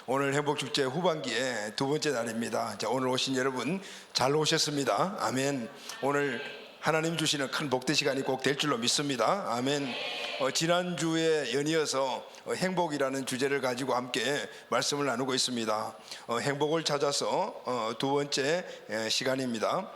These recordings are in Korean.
오늘 행복축제 후반기에 두 번째 날입니다. 자, 오늘 오신 여러분 잘 오셨습니다. 아멘. 오늘 하나님 주시는 큰 복된 시간이 꼭 될 줄로 믿습니다. 아멘. 지난주에 연이어서 행복이라는 주제를 가지고 함께 말씀을 나누고 있습니다. 행복을 찾아서 두 번째 시간입니다.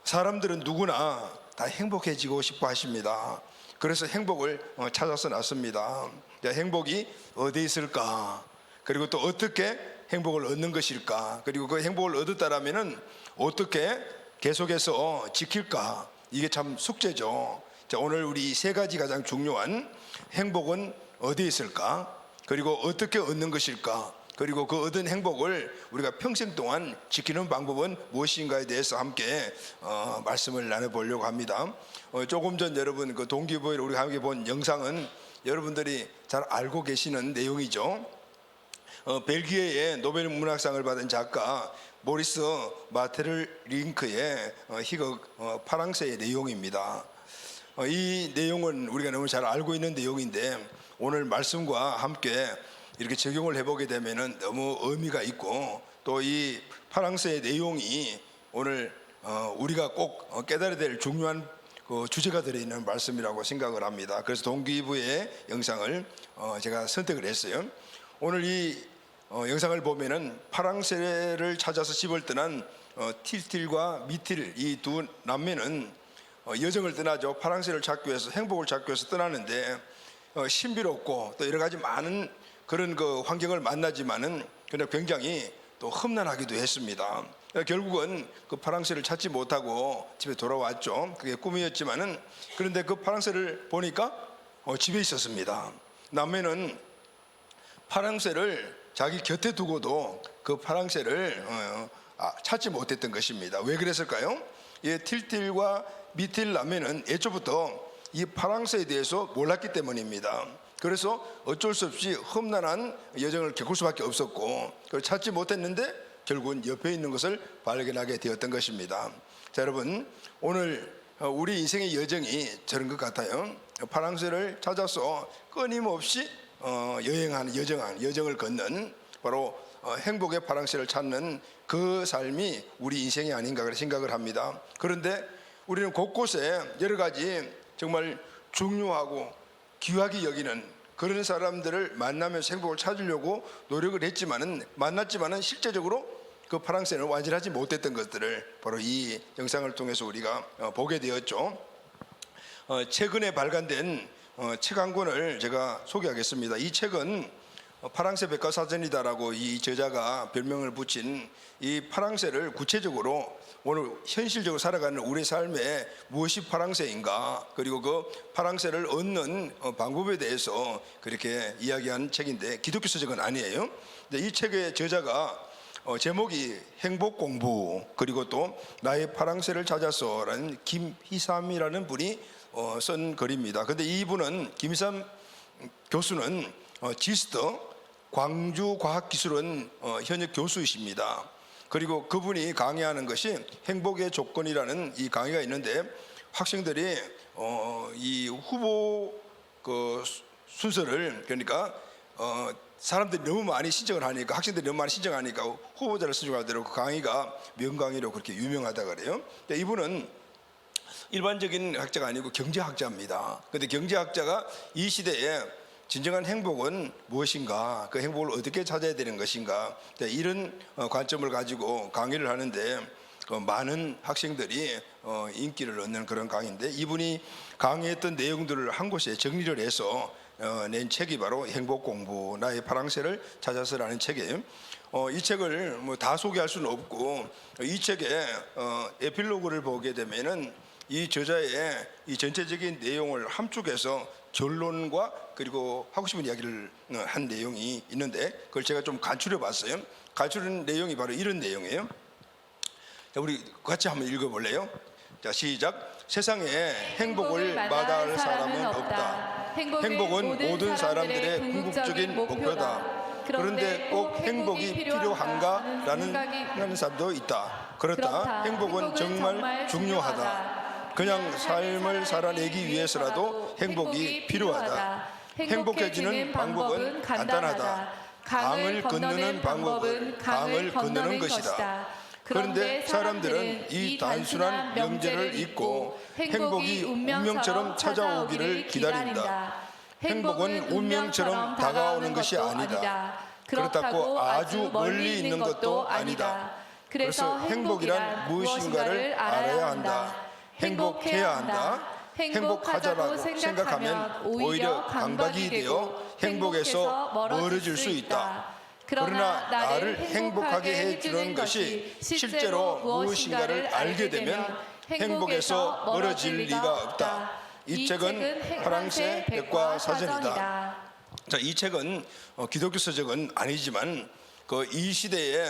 사람들은 누구나 다 행복해지고 싶어 하십니다. 그래서 행복을 찾아서 났습니다. 자, 행복이 어디에 있을까? 그리고 또 어떻게 행복을 얻는 것일까? 그리고 그 행복을 얻었다라면은 어떻게 계속해서 지킬까? 이게 참 숙제죠. 자, 오늘 우리 세 가지 가장 중요한 행복은 어디에 있을까? 그리고 어떻게 얻는 것일까? 그리고 그 얻은 행복을 우리가 평생 동안 지키는 방법은 무엇인가에 대해서 함께 말씀을 나눠보려고 합니다. 조금 전 여러분 그 동기부여를 우리가 함께 본 영상은 여러분들이 잘 알고 계시는 내용이죠. 벨기에의 노벨 문학상을 받은 작가 모리스 마테르링크의 희극 파랑새의 내용입니다. 이 내용은 우리가 너무 잘 알고 있는 내용인데 오늘 말씀과 함께 이렇게 적용을 해보게 되면은 너무 의미가 있고 또 이 파랑새의 내용이 오늘 우리가 꼭 깨달아야 될 중요한 그 주제가 들어있는 말씀이라고 생각을 합니다. 그래서 동기부의 영상을 제가 선택을 했어요. 오늘 이 영상을 보면은 파랑새를 찾아서 집을 떠난 틸틸과 미틸 이 두 남매는 여정을 떠나죠. 파랑새를 찾기 위해서 행복을 찾기 위해서 떠나는데 신비롭고 또 여러 가지 많은 그런 그 환경을 만나지만은 그냥 굉장히 또 험난하기도 했습니다. 결국은 그 파랑새를 찾지 못하고 집에 돌아왔죠. 그게 꿈이었지만은 그런데 그 파랑새를 보니까 집에 있었습니다. 남매는 파랑새를 자기 곁에 두고도 그 파랑새를 찾지 못했던 것입니다. 왜 그랬을까요? 이 틸틸과 미틸 남매는 애초부터 이 파랑새에 대해서 몰랐기 때문입니다. 그래서 어쩔 수 없이 험난한 여정을 겪을 수밖에 없었고 그걸 찾지 못했는데 결국은 옆에 있는 것을 발견하게 되었던 것입니다. 자, 여러분 오늘 우리 인생의 여정이 저런 것 같아요. 파랑새를 찾아서 끊임없이 여행하는 여정을 걷는 바로 행복의 파랑새를 찾는 그 삶이 우리 인생이 아닌가 그렇게 생각을 합니다. 그런데 우리는 곳곳에 여러 가지 정말 중요하고 귀하게 여기는 그런 사람들을 만나면서 행복을 찾으려고 노력을 했지만은 만났지만은 실제적으로 그 파랑새는 완전하지 못했던 것들을 바로 이 영상을 통해서 우리가 보게 되었죠. 최근에 발간된 책 한 권을 제가 소개하겠습니다. 이 책은 파랑새 백과사전이다라고 이 저자가 별명을 붙인 이 파랑새를 구체적으로 오늘 현실적으로 살아가는 우리 삶에 무엇이 파랑새인가 그리고 그 파랑새를 얻는 방법에 대해서 그렇게 이야기한 책인데 기독교 서적은 아니에요. 이 책의 저자가 제목이 행복공부 그리고 또 나의 파랑새를 찾아서라는 김희삼이라는 분이 쓴 글입니다. 근데 이분은 김희삼 교수는 지스터 광주과학기술원 현역 교수이십니다. 그리고 그분이 강의하는 것이 행복의 조건이라는 이 강의가 있는데 학생들이 이 후보 그 순서를 그러니까 사람들이 너무 많이 신청을 하니까 학생들이 너무 많이 신청하니까 후보자를 선정할 대로 그 강의가 명강의로 그렇게 유명하다 그래요. 이분은 일반적인 학자가 아니고 경제학자입니다. 그런데 경제학자가 이 시대에 진정한 행복은 무엇인가, 그 행복을 어떻게 찾아야 되는 것인가, 이런 관점을 가지고 강의를 하는데 많은 학생들이 인기를 얻는 그런 강의인데 이분이 강의했던 내용들을 한 곳에 정리를 해서 낸 책이 바로 행복공부 나의 파랑새를 찾아서라는 책이에요. 이 책을 뭐 다 소개할 수는 없고 이 책의 에필로그를 보게 되면은 이 저자의 이 전체적인 내용을 함축해서 결론과 그리고 하고 싶은 이야기를 한 내용이 있는데 그걸 제가 좀 간추려 봤어요. 간추린 내용이 바로 이런 내용이에요. 자, 우리 같이 한번 읽어볼래요? 자, 시작. 세상에 행복을 마다할 사람은 없다. 행복은 모든 사람들의 궁극적인 목표다. 그런데 꼭 행복이 필요한가? 라는 사람도 있다. 그렇다. 행복은 정말 중요하다. 그냥 삶을 살아내기 위해서라도 행복이 필요하다. 행복해지는 방법은 간단하다. 강을 건너는 방법은 강을 건너는 것이다. 그런데 사람들은 이 단순한 명제를 잊고 행복이 운명처럼 찾아오기를 기다린다. 행복은 운명처럼 다가오는 것이 아니다. 그렇다고 아주 멀리 있는 것도 아니다. 그래서 행복이란 무엇인가를 알아야 한다. 행복해야 한다. 행복하자라고 생각하면 오히려 강박이 되어 행복에서 멀어질 수 있다. 그러나 나를 행복하게 해주는 것이 실제로 무엇인가를 알게 되면 행복에서 멀어질 리가 없다. 이 책은 파랑새 백과사전이다. 자, 이 책은 기독교 서적은 아니지만 이 시대에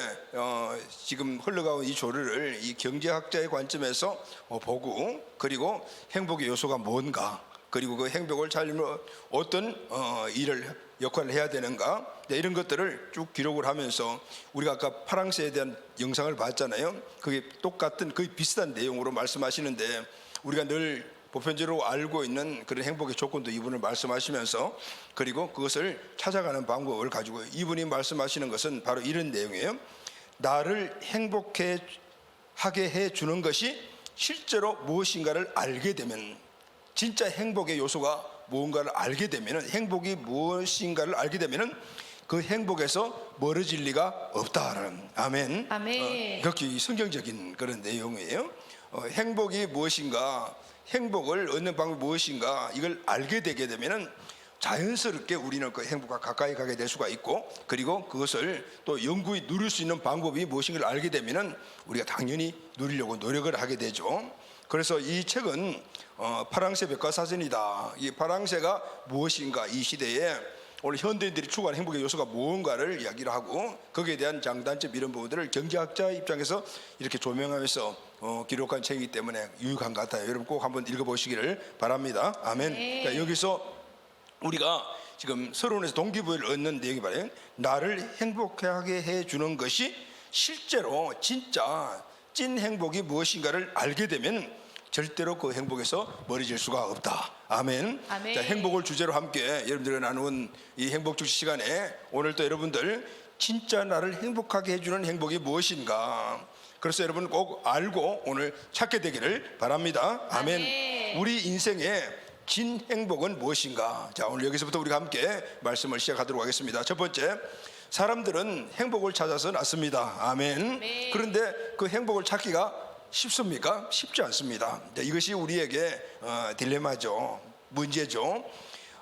지금 흘러가는 이 조류를 이 경제학자의 관점에서 보고, 그리고 행복의 요소가 뭔가, 그리고 그 행복을 살리면 어떤 역할을 해야 되는가, 이런 것들을 쭉 기록을 하면서 우리가 아까 파랑새에 대한 영상을 봤잖아요. 그게 똑같은 거의 비슷한 내용으로 말씀하시는데, 우리가 늘 보편적으로 알고 있는 그런 행복의 조건도 이분을 말씀하시면서, 그리고 그것을 찾아가는 방법을 가지고 이분이 말씀하시는 것은 바로 이런 내용이에요. 나를 행복하게 해주는 것이 실제로 무엇인가를 알게 되면, 진짜 행복의 요소가 무언가를 알게 되면, 행복이 무엇인가를 알게 되면 그 행복에서 멀어질 리가 없다라는, 아멘. 아멘. 그렇게 성경적인 그런 내용이에요. 행복이 무엇인가, 행복을 얻는 방법이 무엇인가, 이걸 알게 되게 되면은 자연스럽게 우리는 그 행복과 가까이 가게 될 수가 있고, 그리고 그것을 또 영구히 누릴 수 있는 방법이 무엇인가를 알게 되면은 우리가 당연히 누리려고 노력을 하게 되죠. 그래서 이 책은 파랑새 백과사전이다. 이 파랑새가 무엇인가, 이 시대에 오늘 현대인들이 추구하는 행복의 요소가 무언가를 이야기를 하고, 거기에 대한 장단점 이런 부분들을 경제학자 입장에서 이렇게 조명하면서 기록한 책이기 때문에 유익한 것 같아요. 여러분 꼭 한번 읽어보시기를 바랍니다. 아멘. 네. 그러니까 여기서 우리가 지금 서론에서 동기부여를 얻는 내용이 바로 나를 행복하게 해주는 것이 실제로 진짜 찐 행복이 무엇인가를 알게 되면 절대로 그 행복에서 멀어질 수가 없다. 아멘. 아멘. 자, 행복을 주제로 함께 여러분들과 나눈 이 행복주시 시간에 오늘 또 여러분들 진짜 나를 행복하게 해주는 행복이 무엇인가, 그래서 여러분 꼭 알고 오늘 찾게 되기를 바랍니다. 아멘. 아멘. 우리 인생의 진 행복은 무엇인가? 자, 오늘 여기서부터 우리가 함께 말씀을 시작하도록 하겠습니다. 첫 번째, 사람들은 행복을 찾아서 낳습니다. 아멘. 네. 그런데 그 행복을 찾기가 쉽습니까? 쉽지 않습니다. 이것이 우리에게 딜레마죠. 문제죠.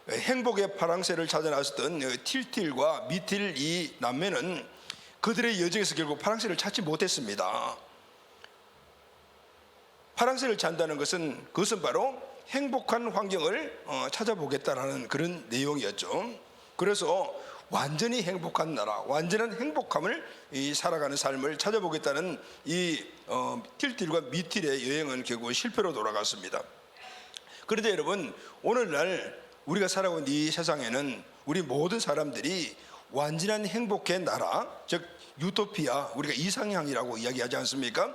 행복의 파랑새를 찾아 나섰던 틸틸과 미틸 이 남매는 그들의 여정에서 결국 파랑새를 찾지 못했습니다. 파랑새를 찾는다는 것은 그것은 바로 행복한 환경을 찾아보겠다라는 그런 내용이었죠. 그래서 완전히 행복한 나라, 완전한 행복함을 살아가는 삶을 찾아보겠다는 이 틸틸과 미틸의 여행은 결국 실패로 돌아갔습니다. 그런데 여러분, 오늘날 우리가 살아가고 있는 이 세상에는 우리 모든 사람들이 완전한 행복의 나라, 즉 유토피아, 우리가 이상향이라고 이야기하지 않습니까?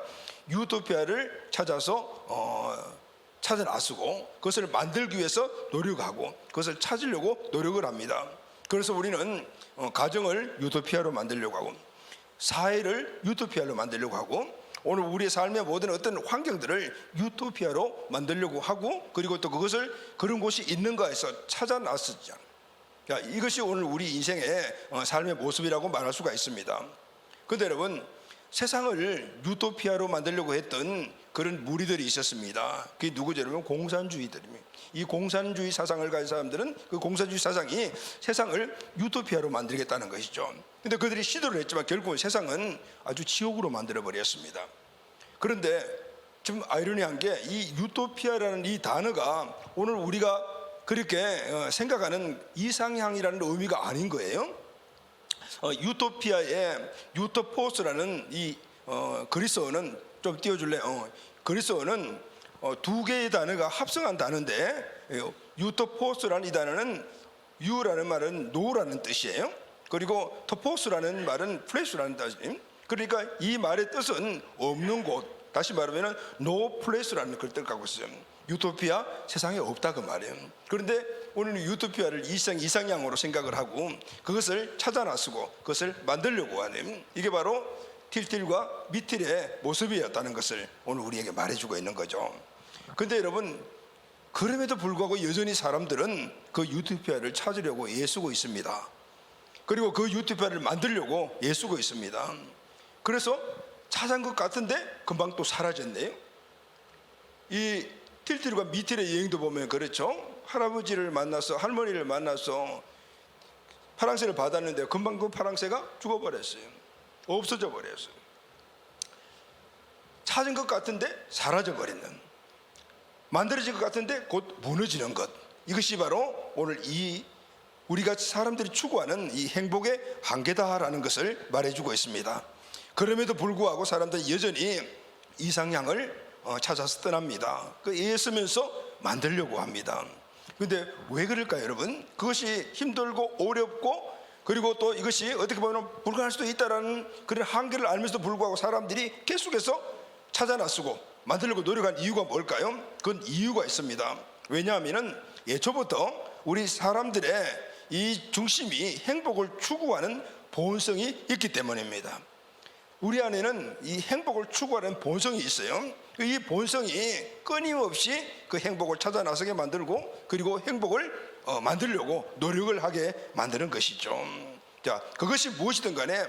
유토피아를 찾아서 찾아 나서고 그것을 만들기 위해서 노력하고 그것을 찾으려고 노력을 합니다. 그래서 우리는 가정을 유토피아로 만들려고 하고, 사회를 유토피아로 만들려고 하고, 오늘 우리의 삶의 모든 어떤 환경들을 유토피아로 만들려고 하고, 그리고 또 그것을 그런 곳이 있는가 해서 찾아 나섰죠. 이것이 오늘 우리 인생의 삶의 모습이라고 말할 수가 있습니다. 그런데 여러분, 세상을 유토피아로 만들려고 했던 그런 무리들이 있었습니다. 그게 누구죠? 여러분, 공산주의들입니다. 이 공산주의 사상을 가진 사람들은 그 공산주의 사상이 세상을 유토피아로 만들겠다는 것이죠. 근데 그들이 시도를 했지만 결국은 세상은 아주 지옥으로 만들어 버렸습니다. 그런데 좀 아이러니한 게 이 유토피아라는 이 단어가 오늘 우리가 그렇게 생각하는 이상향이라는 의미가 아닌 거예요. 유토피아의 유토포스라는 이 그리스어는 좀 띄워줄래요? 그리스어는 두 개의 단어가 합성한 단어인데, 유토포스라는 이 단어는 유라는 말은 노라는 뜻이에요. 그리고 토포스라는 말은 플레이스라는 뜻이에요. 그러니까 이 말의 뜻은 없는 곳, 다시 말하면 노 플레이스라는 그런 뜻을 갖고 있어요. 유토피아, 세상에 없다 그 말이에요. 그런데 우리는 유토피아를 이상향으로 생각을 하고 그것을 찾아 나서고 그것을 만들려고 하는, 이게 바로 틸틸과 미틸의 모습이었다는 것을 오늘 우리에게 말해주고 있는 거죠. 근데 여러분, 그럼에도 불구하고 여전히 사람들은 그 유토피아를 찾으려고 애쓰고 있습니다. 그리고 그 유토피아를 만들려고 애쓰고 있습니다. 그래서 찾은 것 같은데 금방 또 사라졌네요. 이 틸틸과 미틸의 여행도 보면 그렇죠. 할아버지를 만나서, 할머니를 만나서 파랑새를 받았는데 금방 그 파랑새가 죽어버렸어요. 없어져 버렸어요. 찾은 것 같은데 사라져 버리는, 만들어진 것 같은데 곧 무너지는 것, 이것이 바로 오늘 이 우리가 사람들이 추구하는 이 행복의 한계다라는 것을 말해주고 있습니다. 그럼에도 불구하고 사람들은 여전히 이상향을 찾아서 떠납니다. 그 애쓰면서 만들려고 합니다. 근데 왜 그럴까요, 여러분? 그것이 힘들고 어렵고, 그리고 또 이것이 어떻게 보면 불가능할 수도 있다라는 그런 한계를 알면서도 불구하고 사람들이 계속해서 찾아 나서고 만들려고 노력한 이유가 뭘까요? 그건 이유가 있습니다. 왜냐하면 예초부터 우리 사람들의 이 중심이 행복을 추구하는 본성이 있기 때문입니다. 우리 안에는 이 행복을 추구하는 본성이 있어요. 이 본성이 끊임없이 그 행복을 찾아 나서게 만들고, 그리고 행복을 만들려고 노력을 하게 만드는 것이죠. 자, 그것이 무엇이든 간에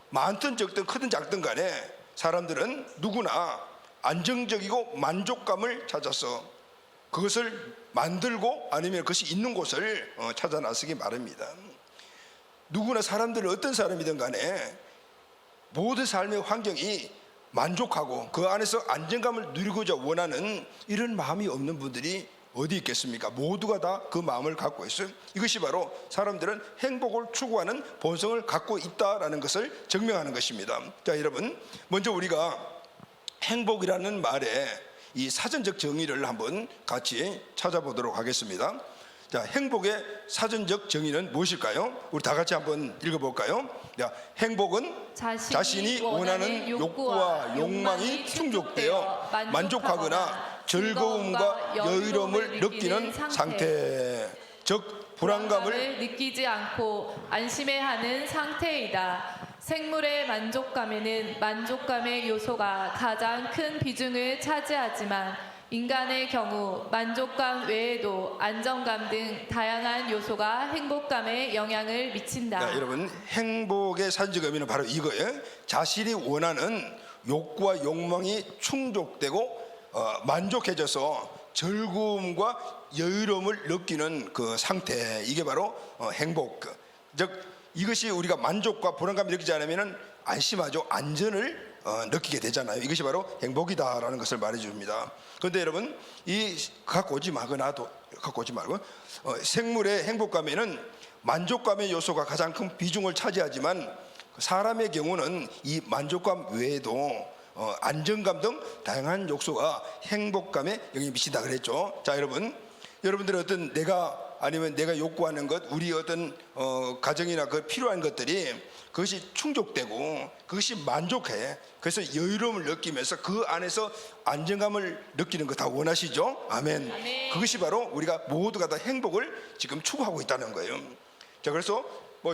많든 적든 크든 작든 간에 사람들은 누구나 안정적이고 만족감을 찾아서 그것을 만들고 아니면 그것이 있는 곳을 찾아 나서기 마련입니다. 누구나 사람들은 어떤 사람이든 간에 모든 삶의 환경이 만족하고 그 안에서 안정감을 누리고자 원하는 이런 마음이 없는 분들이 어디 있겠습니까? 모두가 다 그 마음을 갖고 있어요. 이것이 바로 사람들은 행복을 추구하는 본성을 갖고 있다라는 것을 증명하는 것입니다. 자, 여러분, 먼저 우리가 행복이라는 말의 이 사전적 정의를 한번 같이 찾아보도록 하겠습니다. 자, 행복의 사전적 정의는 무엇일까요? 우리 다 같이 한번 읽어볼까요? 자, 행복은 자신이 원하는 욕구와 욕망이 충족되어 만족하거나 즐거움과 여유로움을 느끼는 상태, 즉 불안감을 느끼지 않고 안심해하는 상태이다. 생물의 만족감에는 만족감의 요소가 가장 큰 비중을 차지하지만 인간의 경우 만족감 외에도 안정감 등 다양한 요소가 행복감에 영향을 미친다. 자, 여러분, 행복의 사전적 의미는 바로 이거예요. 자신이 원하는 욕구와 욕망이 충족되고 만족해져서 즐거움과 여유로움을 느끼는 그 상태, 이게 바로 행복. 즉 이것이 우리가 만족과 불안감을 느끼지 않으면 안심하죠. 안전을 느끼게 되잖아요. 이것이 바로 행복이다라는 것을 말해줍니다. 그런데 여러분, 이 갖고 오지 말고 생물의 행복감에는 만족감의 요소가 가장 큰 비중을 차지하지만 사람의 경우는 이 만족감 외에도 안정감 등 다양한 요소가 행복감에 영향을 미친다 그랬죠. 자, 여러분들은 어떤 내가 욕구하는 것, 우리 어떤 가정이나 그 필요한 것들이 그것이 충족되고 그것이 만족해. 그래서 여유로움을 느끼면서 그 안에서 안정감을 느끼는 거 다 원하시죠? 아멘. 아멘. 그것이 바로 우리가 모두가 다 행복을 지금 추구하고 있다는 거예요. 자, 그래서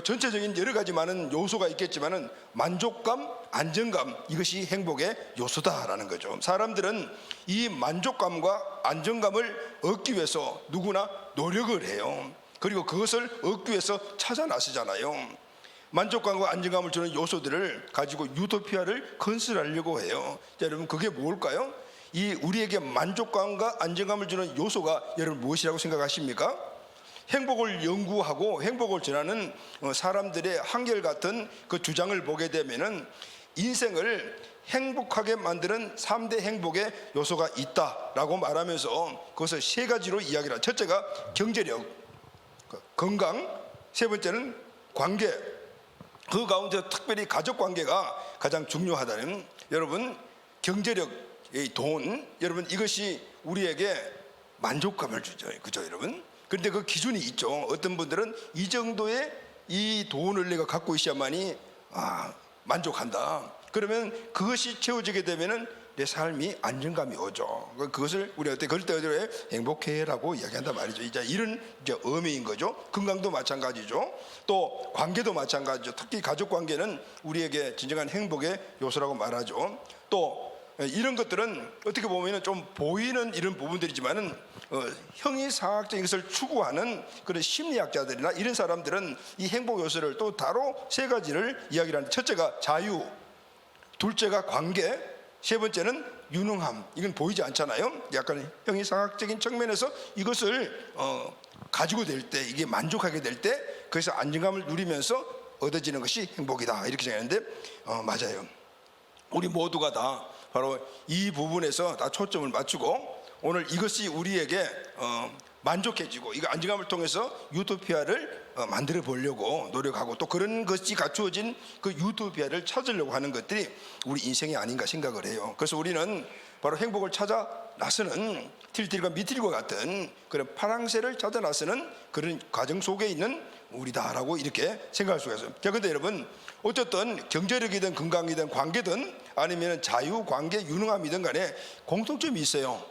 전체적인 여러 가지 많은 요소가 있겠지만은 만족감, 안정감, 이것이 행복의 요소다라는 거죠. 사람들은 이 만족감과 안정감을 얻기 위해서 누구나 노력을 해요. 그리고 그것을 얻기 위해서 찾아 나서잖아요. 만족감과 안정감을 주는 요소들을 가지고 유토피아를 건설하려고 해요. 자, 여러분, 그게 뭘까요? 이 우리에게 만족감과 안정감을 주는 요소가 여러분 무엇이라고 생각하십니까? 행복을 연구하고 행복을 전하는 사람들의 한결같은 그 주장을 보게 되면은 인생을 행복하게 만드는 3대 행복의 요소가 있다라고 말하면서 그것을 세 가지로 이야기를 합니다. 첫째가 경제력, 건강, 세 번째는 관계, 그 가운데 특별히 가족 관계가 가장 중요하다는, 여러분, 경제력, 돈, 여러분, 이것이 우리에게 만족감을 주죠. 그죠, 여러분? 그런데 그 기준이 있죠. 어떤 분들은 이 정도의 이 돈을 내가 갖고 있어야만이 만족한다. 그러면 그것이 채워지게 되면은 내 삶이 안정감이 오죠. 그것을 우리가 그럴 때 행복해라고 이야기한단 말이죠. 이제 이런 이제 의미인 거죠. 건강도 마찬가지죠. 또 관계도 마찬가지죠. 특히 가족 관계는 우리에게 진정한 행복의 요소라고 말하죠. 또 이런 것들은 어떻게 보면 좀 보이는 이런 부분들이지만은 형이상학적인 것을 추구하는 그런 심리학자들이나 이런 사람들은 이 행복 요소를 또 따로 세 가지를 이야기를 하는데, 첫째가 자유, 둘째가 관계, 세 번째는 유능함. 이건 보이지 않잖아요. 약간 형이상학적인 측면에서 이것을 가지고 될 때, 이게 만족하게 될 때 그래서 안정감을 누리면서 얻어지는 것이 행복이다, 이렇게 생각하는데 맞아요. 우리 모두가 다 바로 이 부분에서 다 초점을 맞추고 오늘 이것이 우리에게 만족해지고 이거 안정감을 통해서 유토피아를 만들어 보려고 노력하고, 또 그런 것이 갖추어진 그 유토피아를 찾으려고 하는 것들이 우리 인생이 아닌가 생각을 해요. 그래서 우리는 바로 행복을 찾아 나서는 틸틸과 미틸과 같은 그런 파랑새를 찾아 나서는 그런 과정 속에 있는 우리다라고 이렇게 생각할 수가 있어요. 자, 근데 여러분, 어쨌든 경제력이든 건강이든 관계든 아니면 자유, 관계, 유능함이든 간에 공통점이 있어요.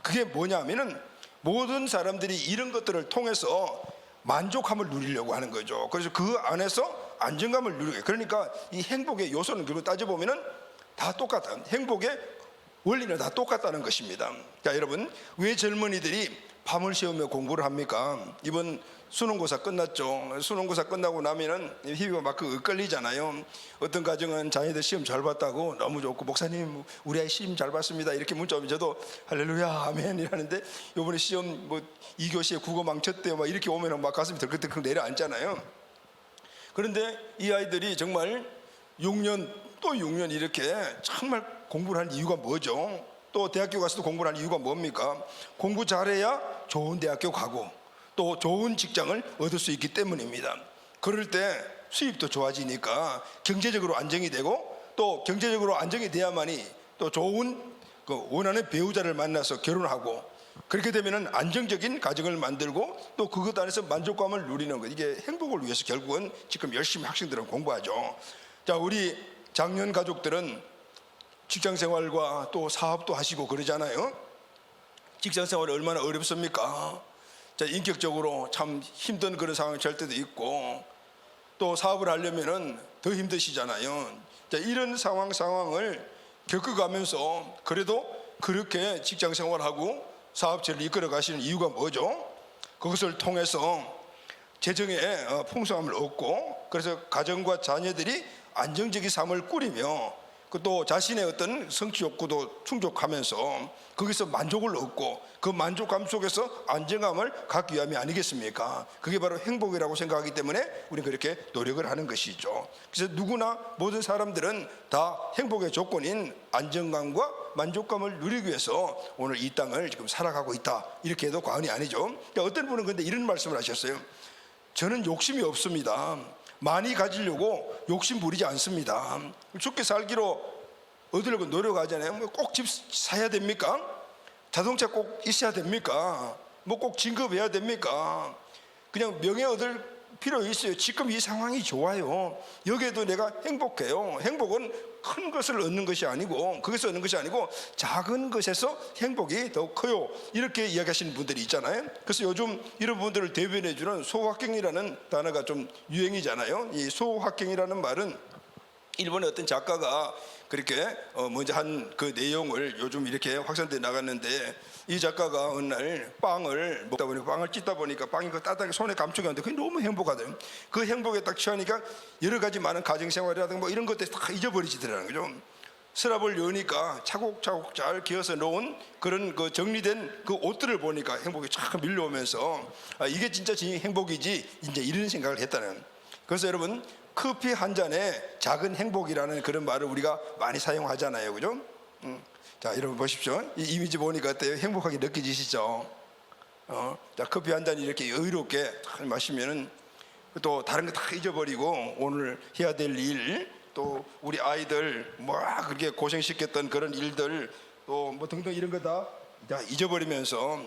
그게 뭐냐 하면은 모든 사람들이 이런 것들을 통해서 만족함을 누리려고 하는 거죠. 그래서 그 안에서 안정감을 누리게. 그러니까 이 행복의 요소는 결국 따져보면은 다 똑같아. 행복의 원리는 다 똑같다는 것입니다. 자, 여러분, 왜 젊은이들이 밤을 새우며 공부를 합니까? 이번 수능고사 끝났죠. 수능고사 끝나고 나면은 희비가 막 엇갈리잖아요. 어떤 가정은 자녀들 시험 잘 봤다고 너무 좋고, 목사님 우리 아이 시험 잘 봤습니다 이렇게 문자 오면 저도 할렐루야 아멘 이라는데, 요번에 시험 뭐 2교시에 국어 망쳤대요 막 이렇게 오면 막 가슴이 덜컥덜컥 내려앉잖아요. 그런데 이 아이들이 정말 6년 또 6년 이렇게 정말 공부를 하는 이유가 뭐죠? 또 대학교 가서도 공부를 하는 이유가 뭡니까? 공부 잘해야 좋은 대학교 가고 또 좋은 직장을 얻을 수 있기 때문입니다. 그럴 때 수입도 좋아지니까 경제적으로 안정이 되고, 또 경제적으로 안정이 돼야만이 또 좋은 그 원하는 배우자를 만나서 결혼하고, 그렇게 되면은 안정적인 가정을 만들고 또 그것 안에서 만족감을 누리는 것, 이게 행복을 위해서 결국은 지금 열심히 학생들은 공부하죠. 자, 우리 장년 가족들은 직장 생활과 또 사업도 하시고 그러잖아요. 직장 생활이 얼마나 어렵습니까? 자, 인격적으로 참 힘든 그런 상황이 될 때도 있고, 또 사업을 하려면은 더 힘드시잖아요. 자, 이런 상황을 겪어가면서 그래도 그렇게 직장 생활하고 사업체를 이끌어 가시는 이유가 뭐죠? 그것을 통해서 재정의 풍성함을 얻고, 그래서 가정과 자녀들이 안정적인 삶을 꾸리며 또 자신의 어떤 성취 욕구도 충족하면서 거기서 만족을 얻고, 그 만족감 속에서 안정감을 갖기 위함이 아니겠습니까? 그게 바로 행복이라고 생각하기 때문에 우리는 그렇게 노력을 하는 것이죠. 그래서 누구나 모든 사람들은 다 행복의 조건인 안정감과 만족감을 누리기 위해서 오늘 이 땅을 지금 살아가고 있다, 이렇게 해도 과언이 아니죠. 어떤 분은 근데 이런 말씀을 하셨어요. 저는 욕심이 없습니다. 많이 가지려고 욕심 부리지 않습니다. 좋게 살기로 얻으려고 노력하잖아요. 뭐 꼭 집 사야 됩니까? 자동차 꼭 있어야 됩니까? 뭐 꼭 진급해야 됩니까? 그냥 명예 얻을 필요 있어요. 지금 이 상황이 좋아요. 여기에도 내가 행복해요. 행복은 큰 것을 얻는 것이 아니고, 그것을 얻는 것이 아니고 작은 것에서 행복이 더 커요, 이렇게 이야기하시는 분들이 있잖아요. 그래서 요즘 이런 분들을 대변해 주는 소확행이라는 단어가 좀 유행이잖아요. 이 소확행이라는 말은 일본의 어떤 작가가 그렇게 먼저 한 그 내용을 요즘 이렇게 확산돼 나갔는데, 이 작가가 어느 날 빵을 먹다 보니까, 빵을 찢다 보니까 빵이 그 따뜻하게 손에 감추게 하는데 그게 너무 행복하대요. 그 행복에 딱 취하니까 여러 가지 많은 가정생활이라든가 뭐 이런 것들이 다 잊어버리시더라는 거죠. 서랍을 여니까 차곡차곡 잘 기어서 놓은 그런 그 정리된 그 옷들을 보니까 행복이 쫙 밀려오면서 이게 진짜 행복이지, 이제 이런 생각을 했다는. 그래서 여러분, 커피 한 잔에 작은 행복이라는 그런 말을 우리가 많이 사용하잖아요, 그죠? 자, 여러분 보십시오. 이 이미지 보니까 어때요? 행복하게 느껴지시죠? 자, 커피 한 잔 이렇게 여유롭게 마시면은 또 다른 거 다 잊어버리고 오늘 해야 될 일, 또 우리 아이들 뭐 그렇게 고생시켰던 그런 일들, 또 뭐 등등 이런 거 다 잊어버리면서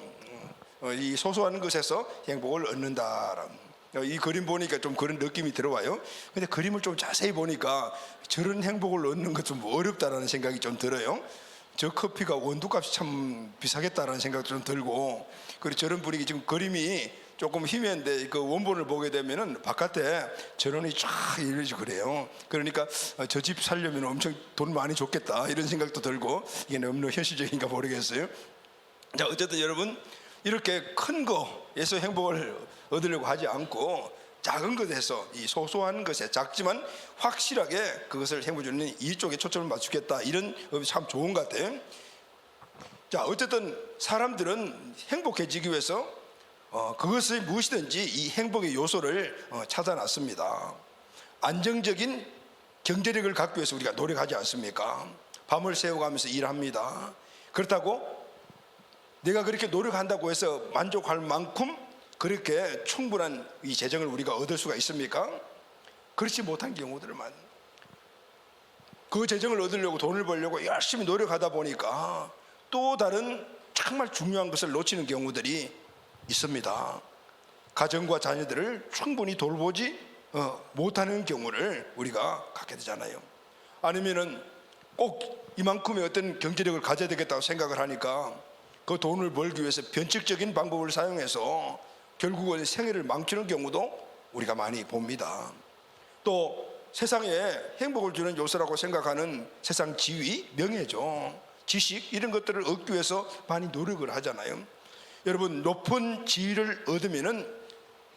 이 소소한 것에서 행복을 얻는다라는. 이 그림 보니까 좀 그런 느낌이 들어와요. 근데 그림을 좀 자세히 보니까 저런 행복을 얻는 것 좀 어렵다라는 생각이 좀 들어요. 저 커피가 원두값이 참 비싸겠다라는 생각도 좀 들고, 그리고 저런 분위기, 지금 그림이 조금 희미한데 그 원본을 보게 되면은 바깥에 전원이 쫙 이러지 그래요. 그러니까 저 집 살려면 엄청 돈 많이 줬겠다 이런 생각도 들고, 이게 너무 현실적인가 모르겠어요. 자, 어쨌든 여러분, 이렇게 큰 거에서 행복을 얻으려고 하지 않고 작은 것에서, 이 소소한 것에, 작지만 확실하게 그것을 행복을 주는 이쪽에 초점을 맞추겠다, 이런 의미 참 좋은 것 같아요. 자, 어쨌든 사람들은 행복해지기 위해서 그것이 무엇이든지 이 행복의 요소를 찾아놨습니다. 안정적인 경제력을 갖기 위해서 우리가 노력하지 않습니까? 밤을 새워가면서 일합니다. 그렇다고 내가 그렇게 노력한다고 해서 만족할 만큼 그렇게 충분한 이 재정을 우리가 얻을 수가 있습니까? 그렇지 못한 경우들만, 그 재정을 얻으려고, 돈을 벌려고 열심히 노력하다 보니까 또 다른 정말 중요한 것을 놓치는 경우들이 있습니다. 가정과 자녀들을 충분히 돌보지 못하는 경우를 우리가 갖게 되잖아요. 아니면은 꼭 이만큼의 어떤 경제력을 가져야 되겠다고 생각을 하니까 그 돈을 벌기 위해서 변칙적인 방법을 사용해서 결국은 생애를 망치는 경우도 우리가 많이 봅니다. 또 세상에 행복을 주는 요소라고 생각하는 세상 지위, 명예죠, 지식, 이런 것들을 얻기 위해서 많이 노력을 하잖아요. 여러분, 높은 지위를 얻으면은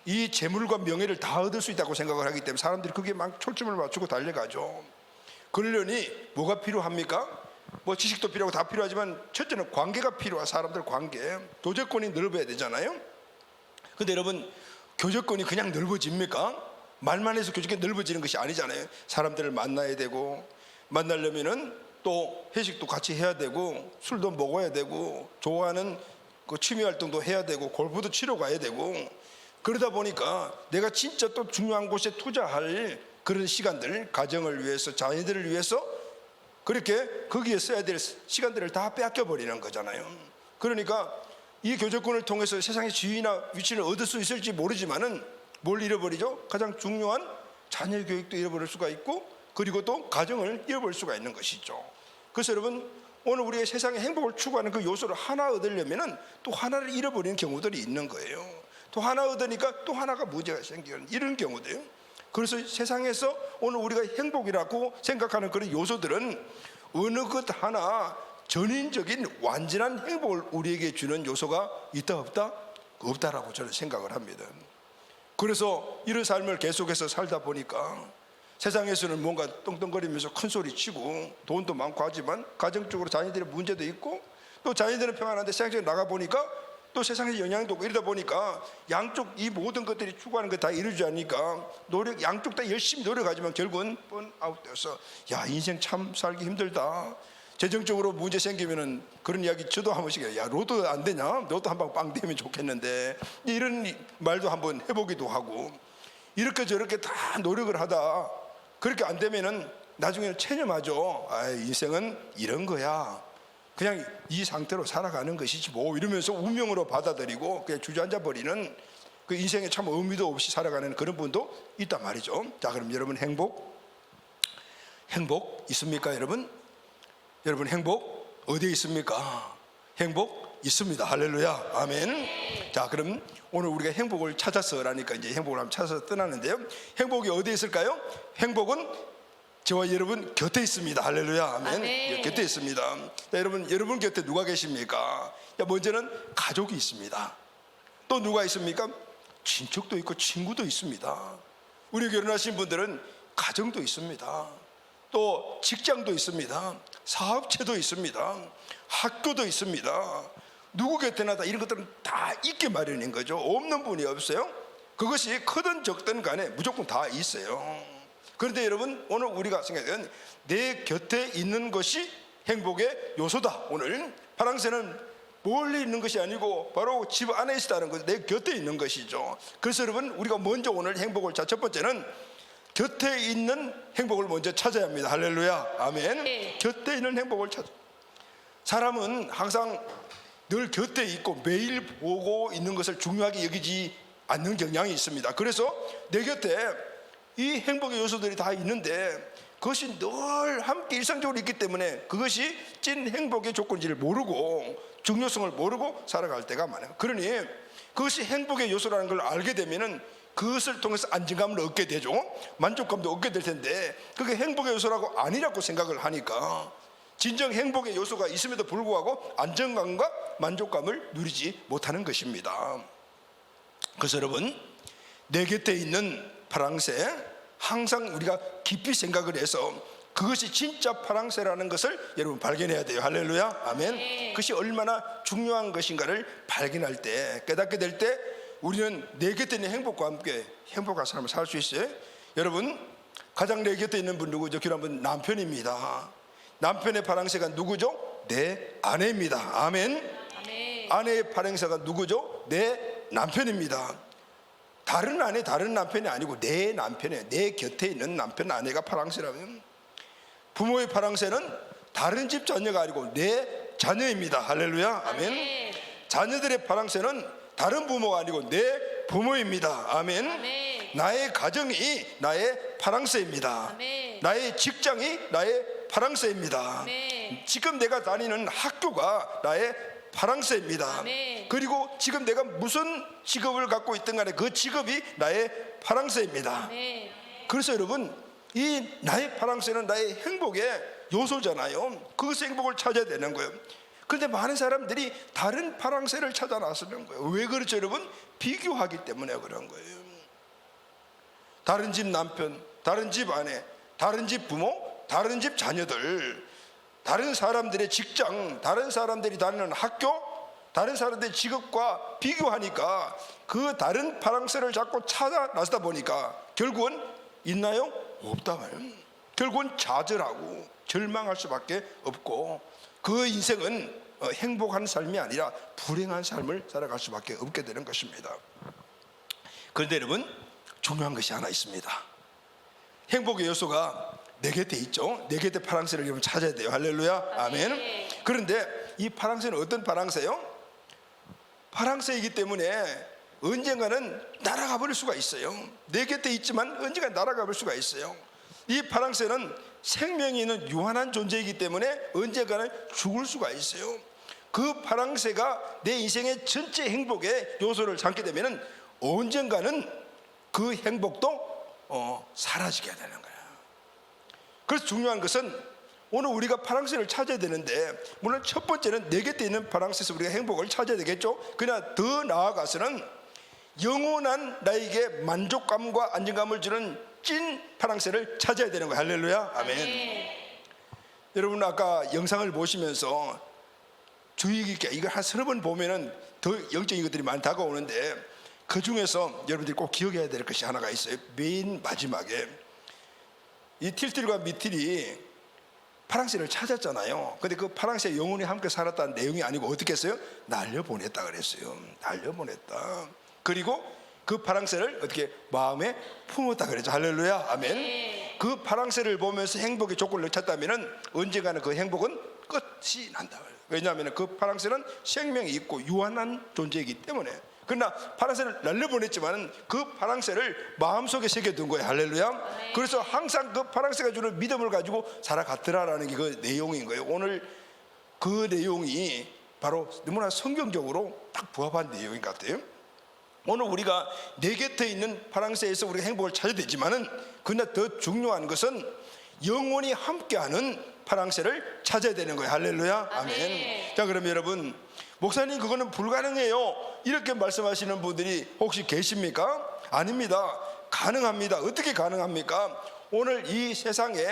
이 재물과 명예를 다 얻을 수 있다고 생각을 하기 때문에 사람들이 그게 막 초점을 맞추고 달려가죠. 그러려니 뭐가 필요합니까? 뭐 지식도 필요하고 다 필요하지만 첫째는 관계가 필요한, 사람들 관계, 교제권이 넓어야 되잖아요. 근데 여러분, 교제권이 그냥 넓어집니까? 말만 해서 교제권이 넓어지는 것이 아니잖아요. 사람들을 만나야 되고, 만나려면은 또 회식도 같이 해야 되고, 술도 먹어야 되고, 좋아하는 그 취미 활동도 해야 되고, 골프도 치러 가야 되고, 그러다 보니까 내가 진짜 또 중요한 곳에 투자할 그런 시간들, 가정을 위해서, 자녀들을 위해서 그렇게 거기에 써야 될 시간들을 다 빼앗겨 버리는 거잖아요. 그러니까 이 교제권을 통해서 세상의 지위나 위치를 얻을 수 있을지 모르지만은 뭘 잃어버리죠? 가장 중요한 자녀 교육도 잃어버릴 수가 있고, 그리고 또 가정을 잃어버릴 수가 있는 것이죠. 그래서 여러분, 오늘 우리의 세상의 행복을 추구하는 그 요소를 하나 얻으려면은 또 하나를 잃어버리는 경우들이 있는 거예요. 또 하나 얻으니까 또 하나가 문제가 생기는 이런 경우들이에요. 그래서 세상에서 오늘 우리가 행복이라고 생각하는 그런 요소들은 어느 것 하나 전인적인 완전한 행복을 우리에게 주는 요소가 있다 없다? 없다라고 저는 생각을 합니다. 그래서 이런 삶을 계속해서 살다 보니까 세상에서는 뭔가 떵떵거리면서 큰 소리 치고 돈도 많고 하지만 가정적으로 자녀들의 문제도 있고, 또 자녀들은 평안한데 세상에 나가 보니까 또 세상에 영향도 없고, 이러다 보니까 양쪽 이 모든 것들이 추구하는 거 다 이루지 않으니까 노력, 양쪽 다 열심히 노력하지만 결국은 번아웃 돼서 야, 인생 참 살기 힘들다. 재정적으로 문제 생기면은 그런 이야기 저도 한 번씩 해요. 야, 로또 안 되냐? 로또 한 방 빵 되면 좋겠는데, 이런 말도 한번 해보기도 하고, 이렇게 저렇게 다 노력을 하다 그렇게 안 되면은 나중에는 체념하죠. 아, 인생은 이런 거야. 그냥 이 상태로 살아가는 것이지 뭐, 이러면서 운명으로 받아들이고 그냥 주저앉아 버리는, 그 인생에 참 의미도 없이 살아가는 그런 분도 있단 말이죠. 자, 그럼 여러분, 행복 있습니까? 여러분 행복 어디에 있습니까? 행복 있습니다. 할렐루야, 아멘. 자, 그럼 오늘 우리가 행복을 찾아서라니까 이제 행복을 한번 찾아서 떠나는데요. 행복이 어디에 있을까요? 행복은 저와 여러분 곁에 있습니다. 할렐루야, 아멘. 아멘. 곁에 있습니다. 자, 여러분 곁에 누가 계십니까? 먼저는 가족이 있습니다. 또 누가 있습니까? 친척도 있고 친구도 있습니다. 우리 결혼하신 분들은 가정도 있습니다. 또 직장도 있습니다. 사업체도 있습니다. 학교도 있습니다. 누구 곁에나 다 이런 것들은 다 있게 마련인 거죠. 없는 분이 없어요. 그것이 크든 적든 간에 무조건 다 있어요. 그런데 여러분, 오늘 우리가 생각하는 내 곁에 있는 것이 행복의 요소다. 오늘 파랑새는 멀리 있는 것이 아니고 바로 집 안에 있다는 것, 내 곁에 있는 것이죠. 그래서 여러분, 우리가 먼저 오늘 행복을, 자, 첫 번째는 곁에 있는 행복을 먼저 찾아야 합니다. 할렐루야, 아멘. 네. 곁에 있는 행복을 찾아. 사람은 항상 늘 곁에 있고 매일 보고 있는 것을 중요하게 여기지 않는 경향이 있습니다. 그래서 내 곁에 이 행복의 요소들이 다 있는데 그것이 늘 함께 일상적으로 있기 때문에 그것이 찐 행복의 조건인지를 모르고 중요성을 모르고 살아갈 때가 많아요. 그러니 그것이 행복의 요소라는 걸 알게 되면은 그것을 통해서 안정감을 얻게 되죠. 만족감도 얻게 될 텐데 그게 행복의 요소라고 아니라고 생각을 하니까 진정 행복의 요소가 있음에도 불구하고 안정감과 만족감을 누리지 못하는 것입니다. 그래서 여러분, 내 곁에 있는 파랑새 항상 우리가 깊이 생각을 해서 그것이 진짜 파랑새라는 것을 여러분 발견해야 돼요. 할렐루야, 아멘. 그것이 얼마나 중요한 것인가를 발견할 때, 깨닫게 될 때 우리는 내 곁에 있는 행복과 함께 행복한 삶을 살 수 있어요. 여러분, 가장 내 곁에 있는 분 누구죠? 기로 한번 남편입니다. 남편의 파랑새가 누구죠? 내 아내입니다. 아멘. 아내의 파랑새가 누구죠? 내 남편입니다. 다른 아내, 다른 남편이 아니고 내 남편이에요. 내 곁에 있는 남편, 아내가 파랑새라면, 부모의 파랑새는 다른 집 자녀가 아니고 내 자녀입니다. 할렐루야, 아멘. 자녀들의 파랑새는 다른 부모가 아니고 내 부모입니다. 아멘. 나의 가정이 나의 파랑새입니다. 나의 직장이 나의 파랑새입니다. 지금 내가 다니는 학교가 나의 파랑새입니다. 그리고 지금 내가 무슨 직업을 갖고 있든 간에 그 직업이 나의 파랑새입니다. 그래서 여러분, 이 나의 파랑새는 나의 행복의 요소잖아요. 그것의 행복을 찾아야 되는 거예요. 그런데 많은 사람들이 다른 파랑새를 찾아 나서는 거예요. 왜 그렇죠, 여러분? 비교하기 때문에 그런 거예요. 다른 집 남편, 다른 집 아내, 다른 집 부모, 다른 집 자녀들, 다른 사람들의 직장, 다른 사람들이 다니는 학교, 다른 사람들의 직업과 비교하니까 그 다른 파랑새를 자꾸 찾아 나서다 보니까 결국은 있나요? 없다 말이에요. 결국은 좌절하고 절망할 수밖에 없고 그 인생은 행복한 삶이 아니라 불행한 삶을 살아갈 수밖에 없게 되는 것입니다. 그런데 여러분, 중요한 것이 하나 있습니다. 행복의 요소가 내 곁에 있죠. 내 곁에 파랑새를 여러분 찾아야 돼요. 할렐루야, 아멘. 그런데 이 파랑새는 어떤 파랑새요? 파랑새이기 때문에 언젠가는 날아가 버릴 수가 있어요. 내 곁에 있지만 언젠가 날아가 버릴 수가 있어요. 이 파랑새는 생명이 있는 유한한 존재이기 때문에 언젠가는 죽을 수가 있어요. 그 파랑새가 내 인생의 전체 행복의 요소를 삼게 되면 언젠가는 그 행복도 사라지게 되는 거예요. 그래서 중요한 것은 오늘 우리가 파랑새를 찾아야 되는데, 물론 첫 번째는 내 곁에 있는 파랑새에서 우리가 행복을 찾아야 되겠죠. 그러나 더 나아가서는 영원한 나에게 만족감과 안정감을 주는 찐 파랑새를 찾아야 되는 거예요. 할렐루야, 아멘. 여러분, 아까 영상을 보시면서 주의 깊게 이걸 한 서너 번 보면은 더 영적인 것들이 많이 다가오는데, 그 중에서 여러분들이 꼭 기억해야 될 것이 하나가 있어요. 맨 마지막에 이 틸틸과 미틸이 파랑새를 찾았잖아요. 근데 그 파랑새 영혼이 함께 살았다는 내용이 아니고 어떻게 했어요? 날려보냈다 그랬어요. 날려보냈다. 그리고 그 파랑새를 어떻게 마음에 품었다 그랬죠. 할렐루야, 아멘. 그 파랑새를 보면서 행복의 조건을 찾다면은 언젠가는 그 행복은 끝이 난다. 왜냐하면 그 파랑새는 생명이 있고 유한한 존재이기 때문에. 그러나 파랑새를 날려보냈지만 그 파랑새를 마음속에 새겨둔 거예요. 할렐루야. 그래서 항상 그 파랑새가 주는 믿음을 가지고 살아갔더라라는 게 그 내용인 거예요. 오늘 그 내용이 바로 너무나 성경적으로 딱 부합한 내용인 것 같아요. 오늘 우리가 내 곁에 있는 파랑새에서 우리가 행복을 찾아야 되지만은, 그러나 더 중요한 것은 영원히 함께하는 파랑새를 찾아야 되는 거예요. 할렐루야, 아멘. 자, 그러면 여러분, 목사님 그거는 불가능해요 이렇게 말씀하시는 분들이 혹시 계십니까? 아닙니다. 가능합니다. 어떻게 가능합니까? 오늘 이 세상에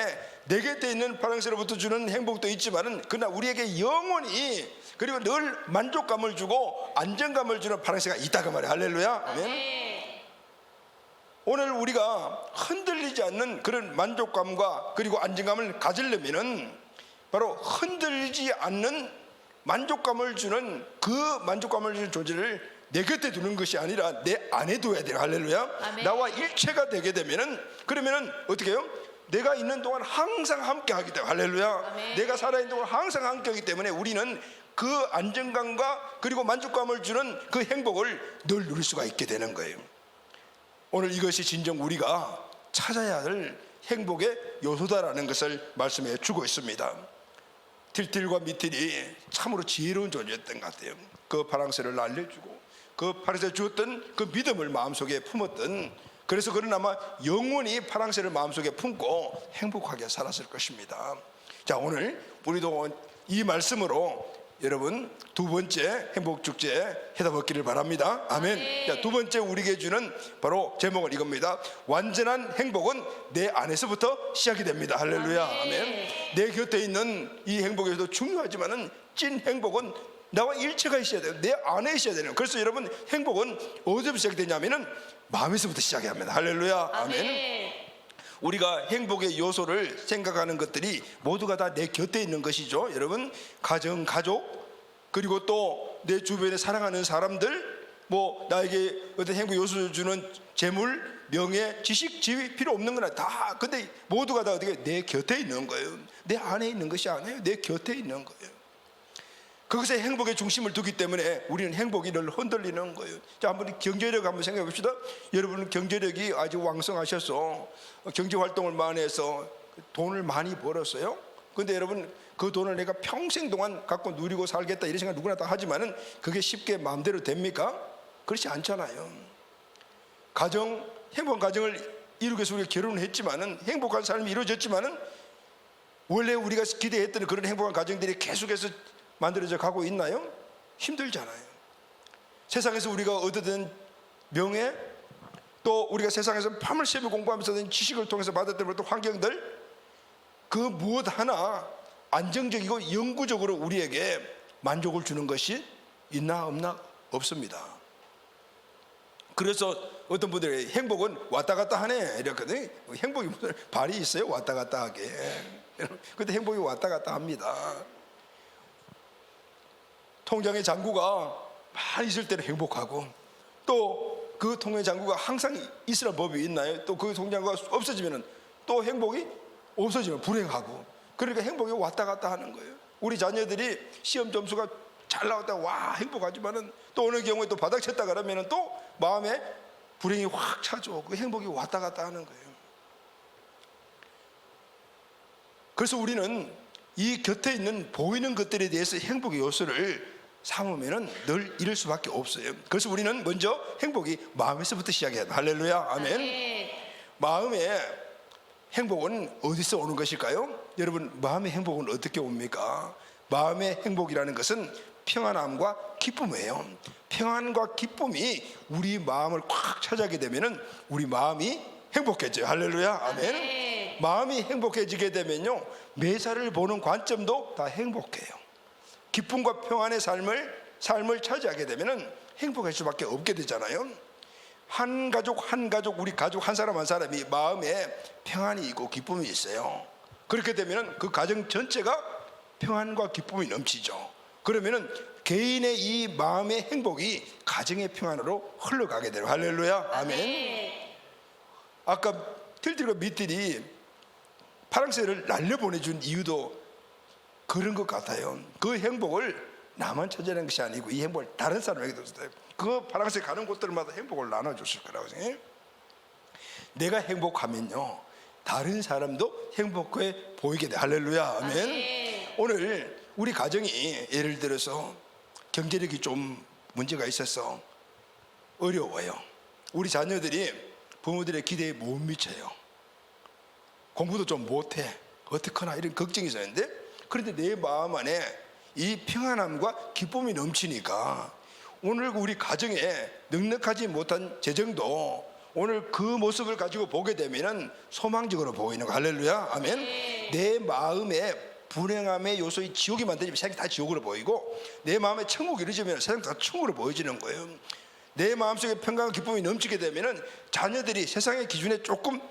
내 곁에 있는 파랑새로부터 주는 행복도 있지만은, 그러나 우리에게 영원히 그리고 늘 만족감을 주고 안정감을 주는 파랑새가 있다고 말이에요. 할렐루야, 아멘. 오늘 우리가 흔들리지 않는 그런 만족감과 그리고 안정감을 가지려면은 바로 흔들리지 않는 만족감을 주는 그 만족감을 주는 존재를 내 곁에 두는 것이 아니라 내 안에 둬야 돼요. 할렐루야. 아멘. 나와 일체가 되게 되면은, 그러면은 어떻게 해요? 내가 있는 동안 항상 함께 하기 때문에. 할렐루야. 아멘. 내가 살아있는 동안 항상 함께 하기 때문에 우리는 그 안정감과 그리고 만족감을 주는 그 행복을 늘 누릴 수가 있게 되는 거예요. 오늘 이것이 진정 우리가 찾아야 할 행복의 요소다라는 것을 말씀해 주고 있습니다. 틸틸과 미틸이 참으로 지혜로운 존재였던 것 같아요. 그 파랑새를 날려주고 그 파랑새에 주었던 그 믿음을 마음속에 품었던, 그래서 그는 아마 영원히 파랑새를 마음속에 품고 행복하게 살았을 것입니다. 자, 오늘 우리도 이 말씀으로 여러분 두 번째 행복축제 해다 먹기를 바랍니다. 아멘. 자, 두 번째 우리에게 주는 바로 제목은 이겁니다. 완전한 행복은 내 안에서부터 시작이 됩니다. 할렐루야. 아멘. 내 곁에 있는 이 행복에서도 중요하지만은 찐 행복은 나와 일체가 있어야 돼요. 내 안에 있어야 돼요. 그래서 여러분 행복은 어디서 시작되냐면은 마음에서부터 시작해야 합니다. 할렐루야. 아멘. 우리가 행복의 요소를 생각하는 것들이 모두가 다 내 곁에 있는 것이죠. 여러분, 가정, 가족, 그리고 또 내 주변에 사랑하는 사람들, 뭐 나에게 어떤 행복 요소를 주는 재물, 명예, 지식, 지위 필요 없는 거나 다, 근데 모두가 다 어떻게 내 곁에 있는 거예요. 내 안에 있는 것이 아니에요. 내 곁에 있는 거예요. 그것에 행복의 중심을 두기 때문에 우리는 행복이 늘 흔들리는 거예요. 자, 한번 경제력 한번 생각해 봅시다. 여러분 경제력이 아주 왕성하셔서 경제 활동을 많이 해서 돈을 많이 벌었어요. 근데 여러분 그 돈을 내가 평생 동안 갖고 누리고 살겠다 이런 생각 누구나 다 하지만은 그게 쉽게 마음대로 됩니까? 그렇지 않잖아요. 가정, 행복한 가정을 이루기 위해서 우리가 결혼을 했지만은, 행복한 삶이 이루어졌지만은 원래 우리가 기대했던 그런 행복한 가정들이 계속해서 만들어져 가고 있나요? 힘들잖아요. 세상에서 우리가 얻었던 명예, 또 우리가 세상에서 밤을 새며 공부하면서 얻은 지식을 통해서 받았던 어떤 환경들, 그 무엇 하나 안정적이고 영구적으로 우리에게 만족을 주는 것이 있나 없나? 없습니다. 그래서 어떤 분들이 행복은 왔다 갔다 하네 이랬거든요. 행복이 무슨 발이 있어요? 왔다 갔다 하게. 근데 행복이 왔다 갔다 합니다. 통장의 잔고가 많이 있을 때는 행복하고, 또 그 통장의 잔고가 항상 있으란 법이 있나요? 또 그 통장고가 없어지면 또 행복이 없어지면 불행하고, 그러니까 행복이 왔다 갔다 하는 거예요. 우리 자녀들이 시험 점수가 잘 나왔다 와 행복하지만은 또 어느 경우에 또 바닥쳤다 그러면은 또 마음에 불행이 확 찾아오고 그 행복이 왔다 갔다 하는 거예요. 그래서 우리는 이 곁에 있는 보이는 것들에 대해서 행복의 요소를 삼으면은 늘 잃을 수밖에 없어요. 그래서 우리는 먼저 행복이 마음에서부터 시작해야 돼요. 할렐루야. 아멘. 마음의 행복은 어디서 오는 것일까요? 여러분, 마음의 행복은 어떻게 옵니까? 마음의 행복이라는 것은 평안함과 기쁨이에요. 평안과 기쁨이 우리 마음을 꽉 차지하게 되면은 우리 마음이 행복해져요. 할렐루야. 아멘. 마음이 행복해지게 되면요, 매사를 보는 관점도 다 행복해요. 기쁨과 평안의 삶을 차지하게 되면은 행복할 수밖에 없게 되잖아요. 한 가족 우리 가족 한 사람 한 사람이 마음에 평안이 있고 기쁨이 있어요. 그렇게 되면은 그 가정 전체가 평안과 기쁨이 넘치죠. 그러면은 개인의 이 마음의 행복이 가정의 평안으로 흘러가게 돼요. 할렐루야. 아멘. 아까 틸틸과 미틸이 파랑새를 날려보내준 이유도 그런 것 같아요. 그 행복을 나만 찾아내는 것이 아니고 이 행복을 다른 사람에게도 줬어요. 그 파랑새 가는 곳들마다 행복을 나눠줬을 거라고 생각해요. 내가 행복하면요, 다른 사람도 행복해 보이게 돼. 할렐루야. 아멘. 오늘 우리 가정이 예를 들어서 경제력이 좀 문제가 있어서 어려워요. 우리 자녀들이 부모들의 기대에 못 미쳐요. 공부도 좀 못해. 어떡하나 이런 걱정이 있었는데, 그런데 내 마음 안에 이 평안함과 기쁨이 넘치니까 오늘 우리 가정에 넉넉하지 못한 재정도 오늘 그 모습을 가지고 보게 되면은 소망적으로 보이는 거. 할렐루야. 아멘. 내 마음에 불행함의 요소의 지옥이 만들어지면 세상이 다 지옥으로 보이고, 내 마음에 천국이 이루어지면 세상이 다 천국으로 보여지는 거예요. 내 마음속에 평강과 기쁨이 넘치게 되면은 자녀들이 세상의 기준에 조금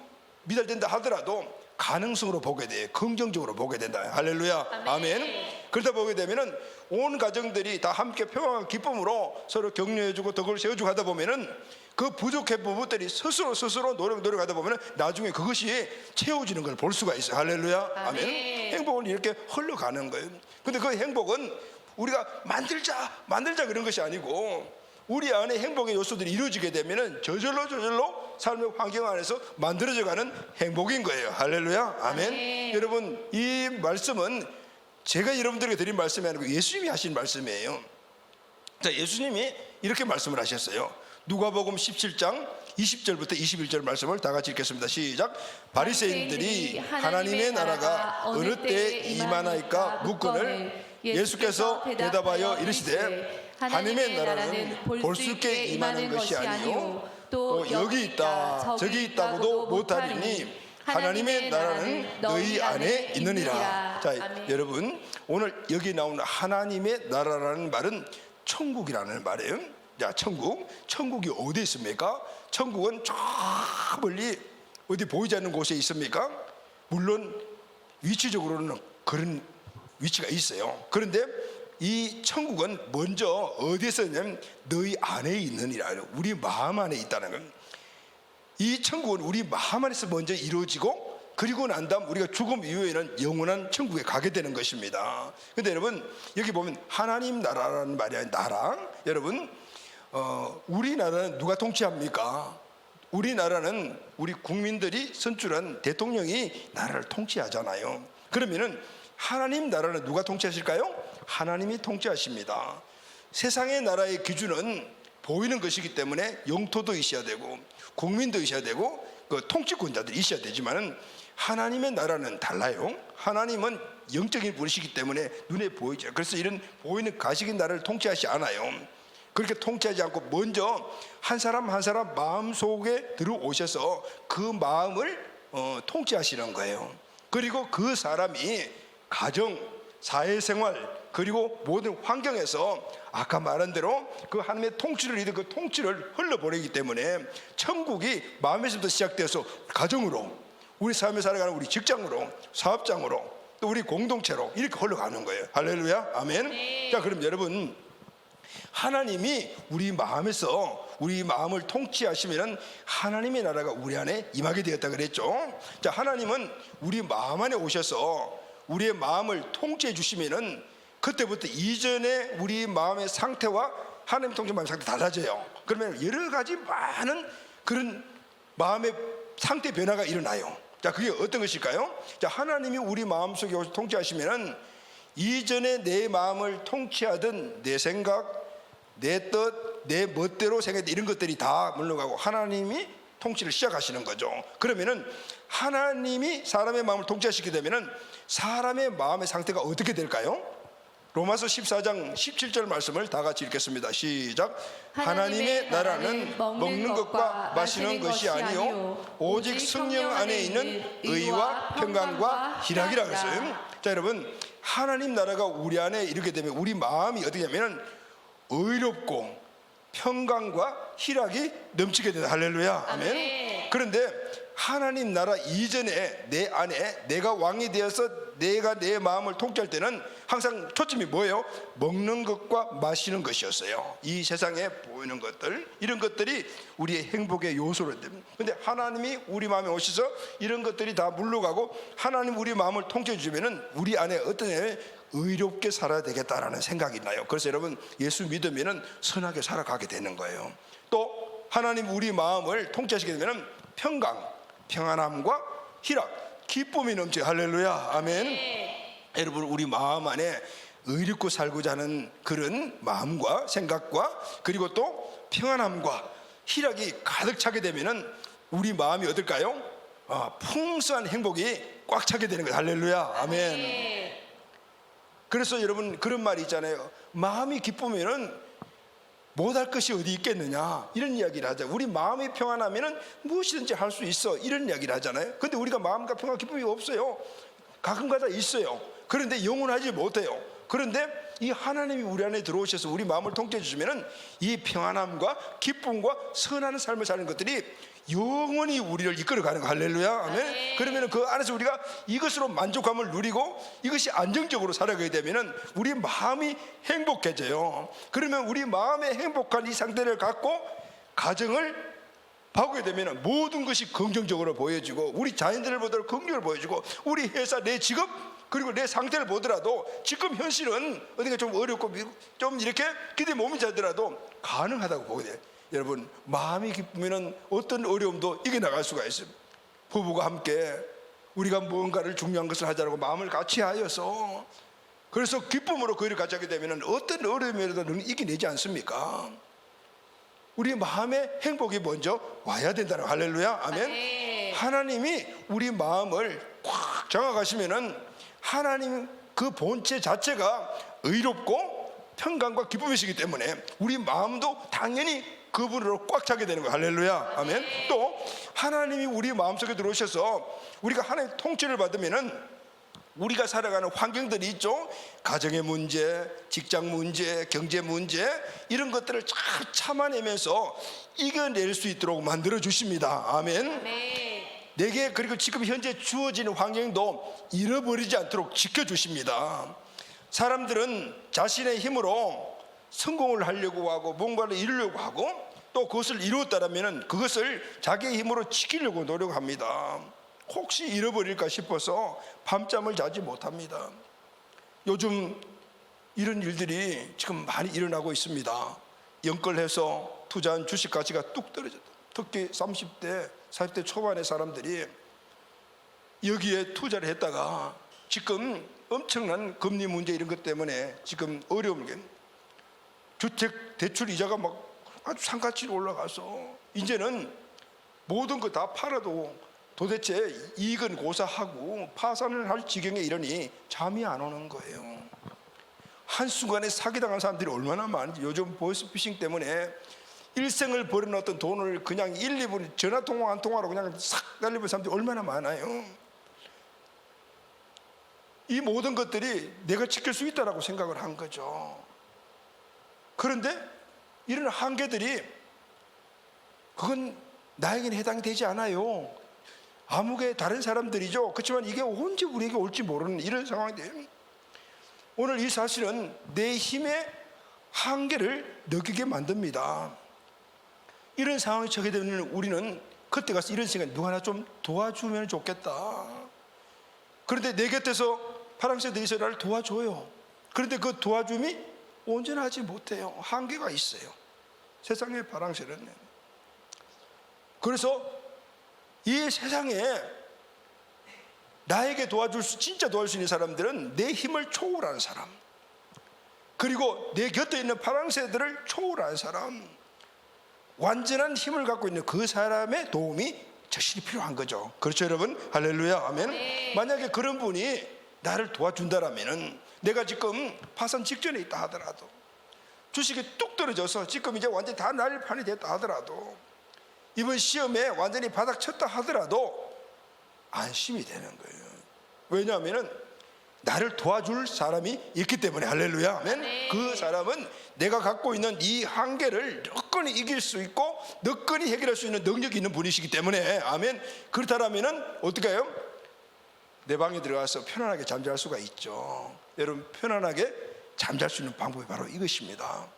미달된다 하더라도 가능성으로 보게 돼. 긍정적으로 보게 된다. 할렐루야. 아멘. 그러다 보게 되면은 온 가정들이 다 함께 평안과 기쁨으로 서로 격려해주고 덕을 세워주고 하다 보면은 그 부족한 부분들이 스스로 노력하다 보면은 나중에 그것이 채워지는 걸 볼 수가 있어요. 할렐루야. 아멘. 행복은 이렇게 흘러가는 거예요. 근데 그 행복은 우리가 만들자 그런 것이 아니고 우리 안에 행복의 요소들이 이루어지게 되면은 저절로 삶의 환경 안에서 만들어져가는 행복인 거예요. 할렐루야, 아멘. 아멘. 여러분, 이 말씀은 제가 여러분들에게 드린 말씀이 아니고 예수님이 하신 말씀이에요. 자, 예수님이 이렇게 말씀을 하셨어요. 누가복음 17장 20절부터 21절 말씀을 다 같이 읽겠습니다. 시작. 바리새인들이 하나님의 나라가 어느 때에 임하나이까 묻거늘 예수께서 대답하여 이르시되 하나님의 나라는 볼 수 있게 임하는 것이 아니요 또 여기 있다 저기 있다고도 못하리니 하나님의 나라는 너희 안에 있느니라. 자, 아멘. 여러분, 오늘 여기 나오는 하나님의 나라라는 말은 천국이라는 말이에요. 자, 천국이 어디 있습니까? 천국은 저 멀리 어디 보이지 않는 곳에 있습니까? 물론 위치적으로는 그런 위치가 있어요. 그런데 이 천국은 먼저 어디에서 있냐면 너희 안에 있느니라. 우리 마음 안에 있다는 거예요. 이 천국은 우리 마음 안에서 먼저 이루어지고 그리고 난 다음 우리가 죽음 이후에는 영원한 천국에 가게 되는 것입니다. 그런데 여러분, 여기 보면 하나님 나라라는 말이 아니라 나라. 여러분, 우리나라는 누가 통치합니까? 우리나라는 우리 국민들이 선출한 대통령이 나라를 통치하잖아요. 그러면은 하나님 나라는 누가 통치하실까요? 하나님이 통치하십니다. 세상의 나라의 기준은 보이는 것이기 때문에 영토도 있어야 되고 국민도 있어야 되고 그 통치권자들이 있어야 되지만은 하나님의 나라는 달라요. 하나님은 영적인 분이시기 때문에 눈에 보이죠. 그래서 이런 보이는 가시적인 나라를 통치하지 않아요. 그렇게 통치하지 않고 먼저 한 사람 한 사람 마음속에 들어오셔서 그 마음을 통치하시는 거예요. 그리고 그 사람이 가정, 사회생활 그리고 모든 환경에서 아까 말한 대로 그 하나님의 통치를 이룬 그 통치를 흘러보내기 때문에 천국이 마음에서부터 시작돼서 가정으로 우리 삶에 살아가는 우리 직장으로 사업장으로 또 우리 공동체로 이렇게 흘러가는 거예요. 할렐루야, 아멘. 네. 자, 그럼 여러분, 하나님이 우리 마음에서 우리 마음을 통치하시면은 하나님의 나라가 우리 안에 임하게 되었다 그랬죠. 자, 하나님은 우리 마음 안에 오셔서 우리의 마음을 통치해 주시면은 그때부터 이전에 우리 마음의 상태와 하나님 통치 마음의 상태 달라져요. 그러면 여러 가지 많은 그런 마음의 상태 변화가 일어나요. 자, 그게 어떤 것일까요? 자, 하나님이 우리 마음속에 오셔서 통치하시면은 이전에 내 마음을 통치하던 내 생각, 내 뜻, 내 멋대로 생각했던 이런 것들이 다 물러가고 하나님이 통치를 시작하시는 거죠. 그러면은 하나님이 사람의 마음을 통치하시게 되면은 사람의 마음의 상태가 어떻게 될까요? 로마서 14장 17절 말씀을 다 같이 읽겠습니다. 시작. 하나님의 나라는 먹는 것과 마시는 것이 아니요 오직 성령 안에 있는 의와 평강과 희락이라 그랬어요. 자, 여러분, 하나님 나라가 우리 안에 이르게 되면 우리 마음이 어떻게 하면은 의롭고 평강과 희락이 넘치게 된다. 할렐루야, 아멘. 그런데 하나님 나라 이전에 내 안에 내가 왕이 되어서 내가 내 마음을 통치할 때는 항상 초점이 뭐예요? 먹는 것과 마시는 것이었어요. 이 세상에 보이는 것들, 이런 것들이 우리의 행복의 요소로 됩니다. 그런데 하나님이 우리 마음에 오셔서 이런 것들이 다 물러가고 하나님 우리 마음을 통치해 주시면은 우리 안에 어떤 의롭게 살아야 되겠다라는 생각이 나요. 그래서 여러분, 예수 믿으면은 선하게 살아가게 되는 거예요. 또 하나님 우리 마음을 통치하시게 되면은 평강, 평안함과 희락, 기쁨이 넘쳐. 할렐루야, 아멘. 네. 여러분, 우리 마음 안에 의롭고 살고자 하는 그런 마음과 생각과 그리고 또 평안함과 희락이 가득 차게 되면은 우리 마음이 어떨까요? 풍성한 행복이 꽉 차게 되는 거예요. 할렐루야, 아멘. 네. 그래서 여러분, 그런 말이 있잖아요. 마음이 기쁘면은 못할 것이 어디 있겠느냐, 이런 이야기를 하죠. 우리 마음이 평안하면은 무엇이든지 할 수 있어, 이런 이야기를 하잖아요. 근데 우리가 마음과 평안 기쁨이 없어요. 가끔가다 있어요. 그런데 영원하지 못해요. 그런데 이 하나님이 우리 안에 들어오셔서 우리 마음을 통치해 주시면은 이 평안함과 기쁨과 선한 삶을 사는 것들이 영원히 우리를 이끌어가는 거. 할렐루야, 아멘. 그러면 그 안에서 우리가 이것으로 만족감을 누리고 이것이 안정적으로 살아가게 되면 우리 마음이 행복해져요. 그러면 우리 마음의 행복한 이 상태를 갖고 가정을 바꾸게 되면 모든 것이 긍정적으로 보여지고 우리 자녀들을 보더라도 긍정을 보여주고 우리 회사, 내 직업 그리고 내 상태를 보더라도 지금 현실은 어딘가 좀 어렵고 좀 이렇게 기대 몸이 자더라도 가능하다고 보게 돼요. 여러분, 마음이 기쁘면 어떤 어려움도 이겨나갈 수가 있어요. 부부가 함께 우리가 무언가를 중요한 것을 하자고 마음을 같이 하여서, 그래서 기쁨으로 그 일을 같이 하게 되면 어떤 어려움이라도 이겨내지 않습니까? 우리 마음의 행복이 먼저 와야 된다는, 할렐루야, 아멘. 하나님이 우리 마음을 꽉 장악하시면은 하나님 그 본체 자체가 의롭고 평강과 기쁨이시기 때문에 우리 마음도 당연히 그분으로 꽉 차게 되는 거예요. 할렐루야, 아멘. 또 하나님이 우리 마음속에 들어오셔서 우리가 하나님의 통치를 받으면은 우리가 살아가는 환경들이 있죠. 가정의 문제, 직장 문제, 경제 문제, 이런 것들을 잘 참아내면서 이겨낼 수 있도록 만들어 주십니다. 아멘. 내게 그리고 지금 현재 주어지는 환경도 잃어버리지 않도록 지켜주십니다. 사람들은 자신의 힘으로 성공을 하려고 하고 뭔가를 이루려고 하고 또 그것을 이루었다면 그것을 자기의 힘으로 지키려고 노력합니다. 혹시 잃어버릴까 싶어서 밤잠을 자지 못합니다. 요즘 이런 일들이 지금 많이 일어나고 있습니다. 연끌해서 투자한 주식 가치가 뚝 떨어졌다. 특히 30대, 40대 초반의 사람들이 여기에 투자를 했다가 지금 엄청난 금리 문제 이런 것 때문에 지금 어려운 게, 주택 대출 이자가 막 아주 상가치로 올라가서 이제는 모든 거 다 팔아도 도대체 이익은 고사하고 파산을 할 지경에 이르니 잠이 안 오는 거예요. 한순간에 사기당한 사람들이 얼마나 많은지. 요즘 보이스피싱 때문에 일생을 벌어놓았던 돈을 그냥 1, 2분 전화통화 한 통화로 그냥 싹 날려버린 사람들이 얼마나 많아요. 이 모든 것들이 내가 지킬 수 있다라고 생각을 한 거죠. 그런데 이런 한계들이 그건 나에게는 해당되지 않아요. 아무게 다른 사람들이죠. 그렇지만 이게 언제 우리에게 올지 모르는 이런 상황인데요. 오늘 이 사실은 내 힘의 한계를 느끼게 만듭니다. 이런 상황에 처하게 되면 우리는 그때 가서 이런 생각, 누가 나 좀 도와주면 좋겠다. 그런데 내 곁에서 파랑새들이 있어 나를 도와줘요. 그런데 그 도와줌이 온전하지 못해요. 한계가 있어요. 세상의 파랑새는. 그래서 이 세상에 나에게 진짜 도와줄 수 있는 사람들은 내 힘을 초월하는 사람, 그리고 내 곁에 있는 파랑새들을 초월하는 사람, 완전한 힘을 갖고 있는 그 사람의 도움이 절실히 필요한 거죠. 그렇죠, 여러분? 할렐루야, 아멘. 네. 만약에 그런 분이 나를 도와준다라면은, 내가 지금 파산 직전에 있다 하더라도, 주식이 뚝 떨어져서 지금 이제 완전히 다 날판이 됐다 하더라도, 이번 시험에 완전히 바닥 쳤다 하더라도 안심이 되는 거예요. 왜냐하면 나를 도와줄 사람이 있기 때문에. 할렐루야, 아멘. 네. 그 사람은 내가 갖고 있는 이 한계를 너끈히 이길 수 있고 너끈히 해결할 수 있는 능력이 있는 분이시기 때문에. 아멘. 그렇다면 어떻게 해요? 내 방에 들어가서 편안하게 잠잘 수가 있죠. 여러분, 편안하게 잠잘 수 있는 방법이 바로 이것입니다.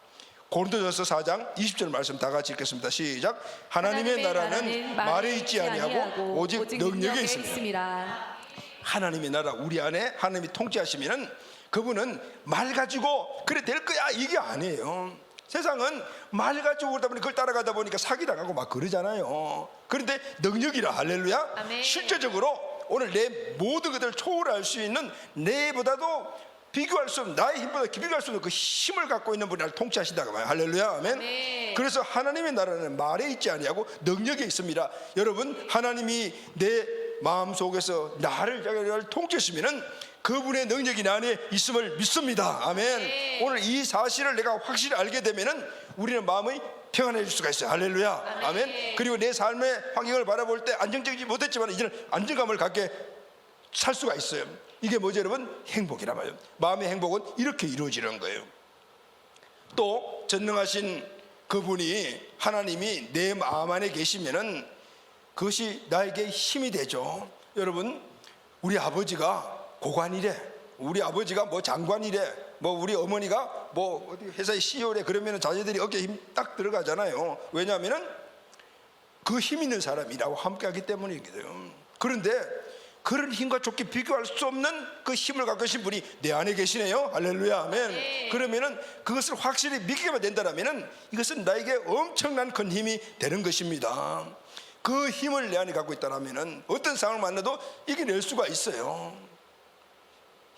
고린도전서 4장 20절 말씀 다 같이 읽겠습니다. 시작. 하나님의 나라는 말에 있지 아니하고 오직 능력에 있습니다. 하나님의 나라, 우리 안에 하나님이 통치하시면은 그분은 말 가지고 그래 될 거야 이게 아니에요. 세상은 말 가지고 그러다 보니 그걸 따라가다 보니까 사기당하고 막 그러잖아요. 그런데 능력이라, 할렐루야. 아멘. 실제적으로 오늘 내 모든 것들을 초월할 수 있는, 내보다도 비교할 수 없는, 나의 힘보다 비교할 수 없는 그 힘을 갖고 있는 분이 나를 통치하신다고 말해요. 할렐루야, 아멘. 네. 그래서 하나님의 나라는 말에 있지 아니하고 능력에 있습니다. 여러분, 하나님이 내 마음속에서 나를 통치하시면은 그분의 능력이 나 안에 있음을 믿습니다. 아멘. 네. 오늘 이 사실을 내가 확실히 알게 되면은 우리는 마음이 평안해질 수가 있어요. 할렐루야, 아멘. 그리고 내 삶의 환경을 바라볼 때 안정적이지 못했지만 이제는 안정감을 갖게 살 수가 있어요. 이게 뭐죠, 여러분? 행복이란 말이에요. 마음의 행복은 이렇게 이루어지는 거예요. 또 전능하신 그분이, 하나님이 내 마음 안에 계시면은 그것이 나에게 힘이 되죠. 여러분, 우리 아버지가 고관이래, 우리 아버지가 뭐 장관이래, 뭐 우리 어머니가 뭐 어디 회사의 CEO래, 그러면 자녀들이 어깨에 힘 딱 들어가잖아요. 왜냐하면은 그 힘 있는 사람이라고 함께하기 때문이거든요. 그런데 그런 힘과 좋게 비교할 수 없는 그 힘을 갖고 계신 분이 내 안에 계시네요. 할렐루야, 아멘. 네. 그러면은 그것을 확실히 믿기만 된다면은 이것은 나에게 엄청난 큰 힘이 되는 것입니다. 그 힘을 내 안에 갖고 있다면은 어떤 상황을 만나도 이겨낼 수가 있어요.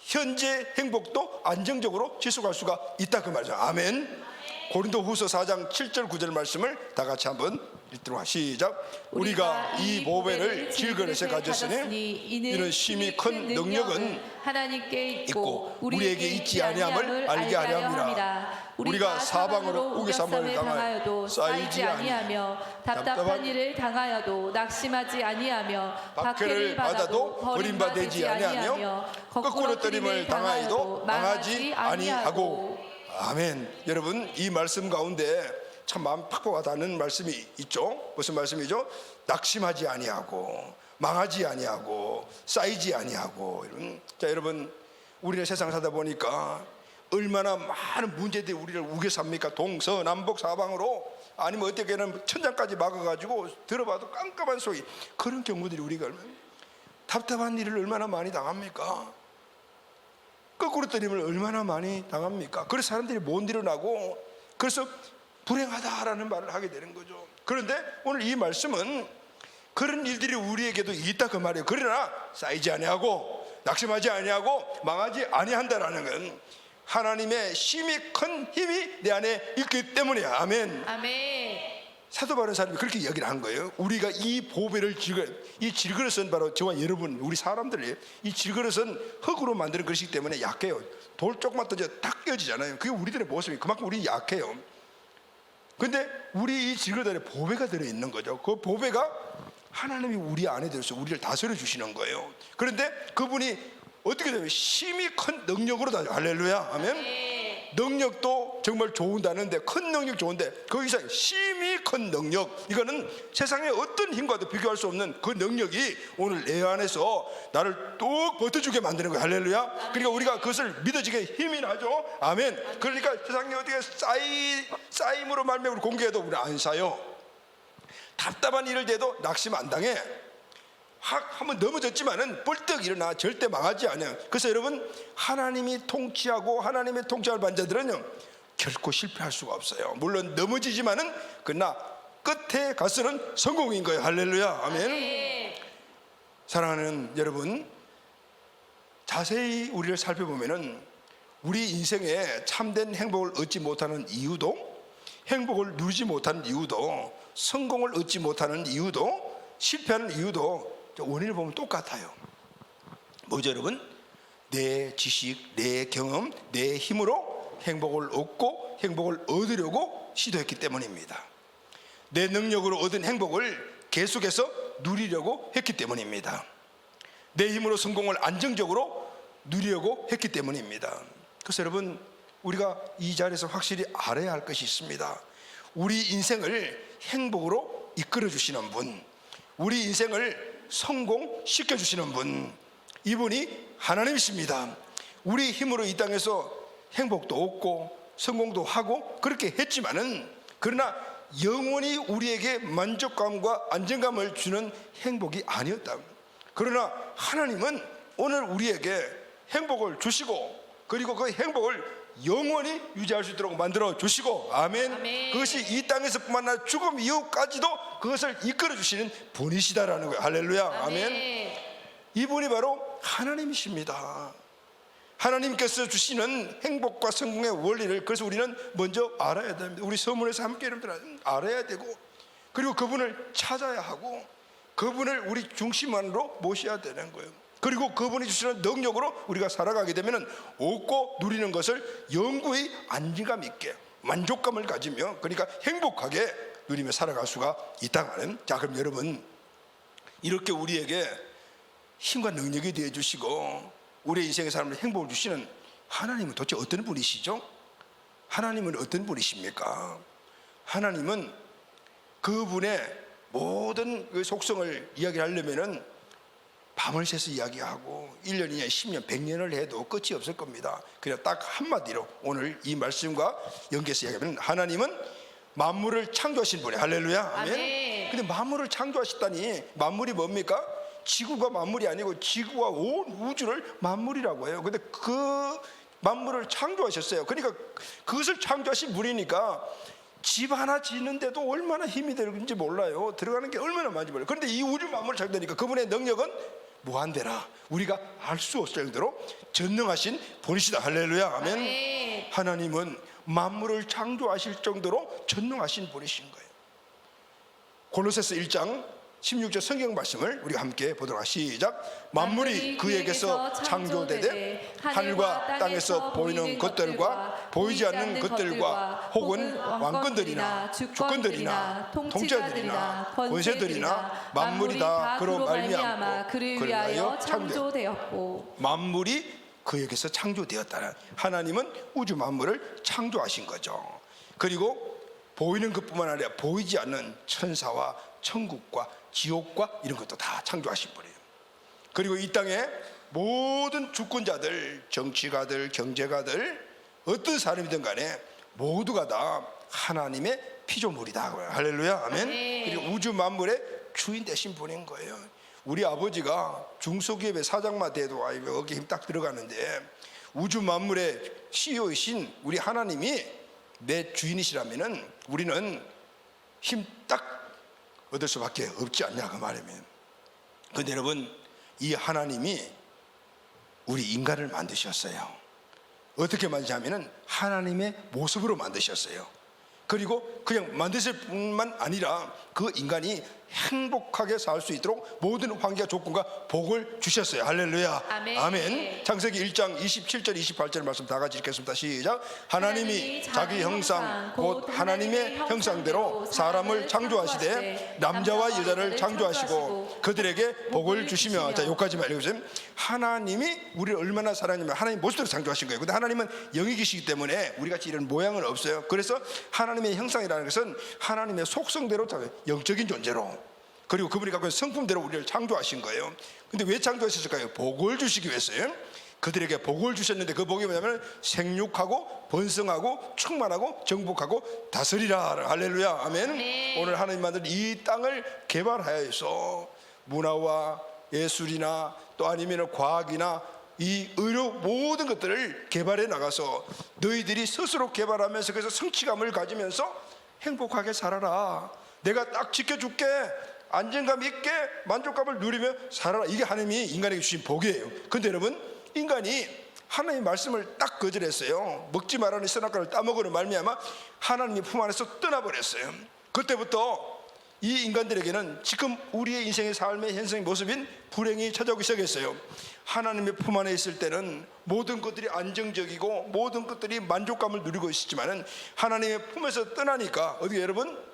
현재 행복도 안정적으로 지속할 수가 있다 그 말이죠. 아멘. 고린도후서 4장 7절 9절 말씀을 다 같이 한번 읽도록 시작. 우리가 이 보배를 질그릇에 가졌으니 이는 심히 큰 능력은 하나님께 있고 우리에게 있지 아니함을 알게 하려 함이라. 우리가 사방으로 우겨쌈을 당하여도 쌓이지 아니하며 답답한 일을 당하여도 낙심하지 아니하며 박해를 받아도 버림받지 아니하며 거꾸로 뜨림을 당하여도 망하지 아니하고. 아멘. 여러분, 이 말씀 가운데 참 마음 팍팍 와닿는 말씀이 있죠. 무슨 말씀이죠? 낙심하지 아니하고 망하지 아니하고 쌓이지 아니하고. 자, 여러분, 우리는 세상 살다 보니까 얼마나 많은 문제들이 우리를 우겨 삽니까? 동서남북 사방으로, 아니면 어떻게는 천장까지 막아가지고 들어봐도 깜깜한 소리. 그런 경우들이 우리가 답답한 일을 얼마나 많이 당합니까? 거꾸로 때림을 얼마나 많이 당합니까? 그래서 사람들이 못 일어나고, 그래서 불행하다라는 말을 하게 되는 거죠. 그런데 오늘 이 말씀은 그런 일들이 우리에게도 있다 그 말이에요. 그러나 쌓이지 아니하고 낙심하지 아니하고 망하지 아니한다라는 건 하나님의 심히 큰 힘이 내 안에 있기 때문이야. 아멘. 아멘. 사도 바울은 사람이 그렇게 이야기를 한 거예요. 우리가 이 보배를 이 질그릇은 바로 저와 여러분, 우리 사람들이에요. 이 질그릇은 흙으로 만드는 것이기 때문에 약해요. 돌 조금만 던져 딱 깨지잖아요. 그게 우리들의 모습이에요. 그만큼 우리 약해요. 근데 우리 이 질그릇 안에 보배가 들어있는 거죠. 그 보배가 하나님이 우리 안에 들어서 우리를 다스려 주시는 거예요. 그런데 그분이 어떻게 되면 심히 큰 능력으로 다녀. 할렐루야, 아멘. 능력도 정말 좋은다는데, 큰 능력 좋은데 거기서 심히 큰 능력, 이거는 세상의 어떤 힘과도 비교할 수 없는 그 능력이 오늘 내 안에서 나를 뚝 버텨주게 만드는 거예요. 할렐루야. 그러니까 우리가 그것을 믿어지게 힘이 나죠. 아멘. 그러니까 세상에 어떻게 쌓임으로 말미암아 우리 공개해도 우리 안 사요. 답답한 일을 대도 낙심 안 당해. 확 한번 넘어졌지만은 벌떡 일어나. 절대 망하지 않아요. 그래서 여러분, 하나님이 통치하고 하나님의 통치를 받은 자들은요 결코 실패할 수가 없어요. 물론 넘어지지만은 그러나 끝에 가서는 성공인 거예요. 할렐루야, 아멘. 사랑하는 여러분, 자세히 우리를 살펴보면은 우리 인생에 참된 행복을 얻지 못하는 이유도, 행복을 누리지 못하는 이유도, 성공을 얻지 못하는 이유도, 실패하는 이유도 원인을 보면 똑같아요. 뭐죠, 여러분? 내 지식, 내 경험, 내 힘으로 행복을 얻고 행복을 얻으려고 시도했기 때문입니다. 내 능력으로 얻은 행복을 계속해서 누리려고 했기 때문입니다. 내 힘으로 성공을 안정적으로 누리려고 했기 때문입니다. 그래서 여러분, 우리가 이 자리에서 확실히 알아야 할 것이 있습니다. 우리 인생을 행복으로 이끌어 주시는 분, 우리 인생을 성공시켜 주시는 분, 이분이 하나님이십니다. 우리 힘으로 이 땅에서 행복도 얻고 성공도 하고 그렇게 했지만은, 그러나 영원히 우리에게 만족감과 안정감을 주는 행복이 아니었다. 그러나 하나님은 오늘 우리에게 행복을 주시고, 그리고 그 행복을 영원히 유지할 수 있도록 만들어 주시고, 아멘. 아멘. 그것이 이 땅에서뿐만 아니라 죽음 이후까지도 그것을 이끌어 주시는 분이시다라는 거예요. 할렐루야, 아멘. 이분이 바로 하나님이십니다. 하나님께서 주시는 행복과 성공의 원리를, 그래서 우리는 먼저 알아야 됩니다. 우리 서문에서 함께 여러분들 알아야 되고, 그리고 그분을 찾아야 하고, 그분을 우리 중심 안으로 모셔야 되는 거예요. 그리고 그분이 주시는 능력으로 우리가 살아가게 되면 얻고 누리는 것을 영구히 안정감 있게 만족감을 가지며, 그러니까 행복하게 누리며 살아갈 수가 있다는. 자, 그럼 여러분, 이렇게 우리에게 힘과 능력이 되어 주시고 우리 인생의 삶을 행복을 주시는 하나님은 도대체 어떤 분이시죠? 하나님은 어떤 분이십니까? 하나님은 그분의 모든 그 속성을 이야기하려면은 밤을 새서 이야기하고 1년이냐 10년 100년을 해도 끝이 없을 겁니다. 그냥 딱 한마디로 오늘 이 말씀과 연계해서 이야기하면, 하나님은 만물을 창조하신 분이에요. 할렐루야, 아멘. 근데 만물을 창조하셨다니, 만물이 뭡니까? 지구가 만물이 아니고 지구와 온 우주를 만물이라고 해요. 근데 그 만물을 창조하셨어요. 그러니까 그것을 창조하신 분이니까 집 하나 짓는데도 얼마나 힘이 들는지 몰라요. 들어가는 게 얼마나 많은지 몰라요. 그런데 이 우주 만물을 창조하니까 그분의 능력은 무한대라. 우리가 알 수 없을 정도로 전능하신 분이시다. 할렐루야. 아멘. 아멘. 하나님은 만물을 창조하실 정도로 전능하신 분이신 거예요. 골로새서 1장 16절 성경 말씀을 우리가 함께 보도록 하겠습니다. 시작. 만물이 그에게서 창조되되 하늘과 땅에서 보이는 것들과 보이지 않는 것들과 혹은 왕권들이나 주권들이나 통치자들이나 권세들이나 만물이 다 그로 말미암고 그를 위하여 창조되었고. 만물이 그에게서 창조되었다는, 하나님은 우주 만물을 창조하신 거죠. 그리고 보이는 것뿐만 아니라 보이지 않는 천사와 천국과 지옥과 이런 것도 다 창조하신 분이에요. 그리고 이 땅에 모든 주권자들, 정치가들, 경제가들, 어떤 사람이든 간에 모두가 다 하나님의 피조물이다. 할렐루야. 아멘. 그리고 우주 만물의 주인 되신 분인 거예요. 우리 아버지가 중소기업의 사장만 돼도 여기 힘 딱 들어가는데, 우주 만물의 CEO이신 우리 하나님이 내 주인이시라면은 우리는 힘 딱 얻을 수밖에 없지 않냐 그 말이면. 그런데 여러분, 이 하나님이 우리 인간을 만드셨어요. 어떻게 만드셨냐면은 하나님의 모습으로 만드셨어요. 그리고 그냥 만드실 뿐만 아니라 그 인간이 행복하게 살 수 있도록 모든 환경 조건과 복을 주셨어요. 할렐루야. 아멘. 아멘. 창세기 1장 27절 28절 말씀 다 같이 읽겠습니다. 시작. 하나님이 자기 형상 곧 하나님의 형상대로 사람을 창조하시되 남자와 여자를 창조하시고 그들에게 복을 주시며. 자, 여기까지만 읽으세요. 하나님이 우리를 얼마나 사랑하냐면 하나님 모습대로 창조하신 거예요. 근데 하나님은 영이 계시기 때문에 우리같이 이런 모양은 없어요. 그래서 하나님의 형상이라는 것은 하나님의 속성대로 영적인 존재로, 그리고 그분이 갖고 있는 성품대로 우리를 창조하신 거예요. 근데 왜 창조하셨을까요? 복을 주시기 위해서요. 그들에게 복을 주셨는데 그 복이 뭐냐면 생육하고 번성하고 충만하고 정복하고 다스리라. 할렐루야. 아멘. 네. 오늘 하나님 만든 이 땅을 개발하여서 문화와 예술이나 또 아니면 과학이나 이 의료 모든 것들을 개발해 나가서 너희들이 스스로 개발하면서 그래서 성취감을 가지면서 행복하게 살아라. 내가 딱 지켜줄게. 안정감 있게 만족감을 누리며 살아라. 이게 하나님이 인간에게 주신 복이에요. 근데 여러분, 인간이 하나님의 말씀을 딱 거절했어요. 먹지 말라는 선악과를 따먹으려 말미암아 하나님의 품 안에서 떠나버렸어요. 그때부터 이 인간들에게는 지금 우리의 인생의 삶의 현상의 모습인 불행이 찾아오기 시작했어요. 하나님의 품 안에 있을 때는 모든 것들이 안정적이고 모든 것들이 만족감을 누리고 있었지만은 하나님의 품에서 떠나니까 어떻게, 여러분,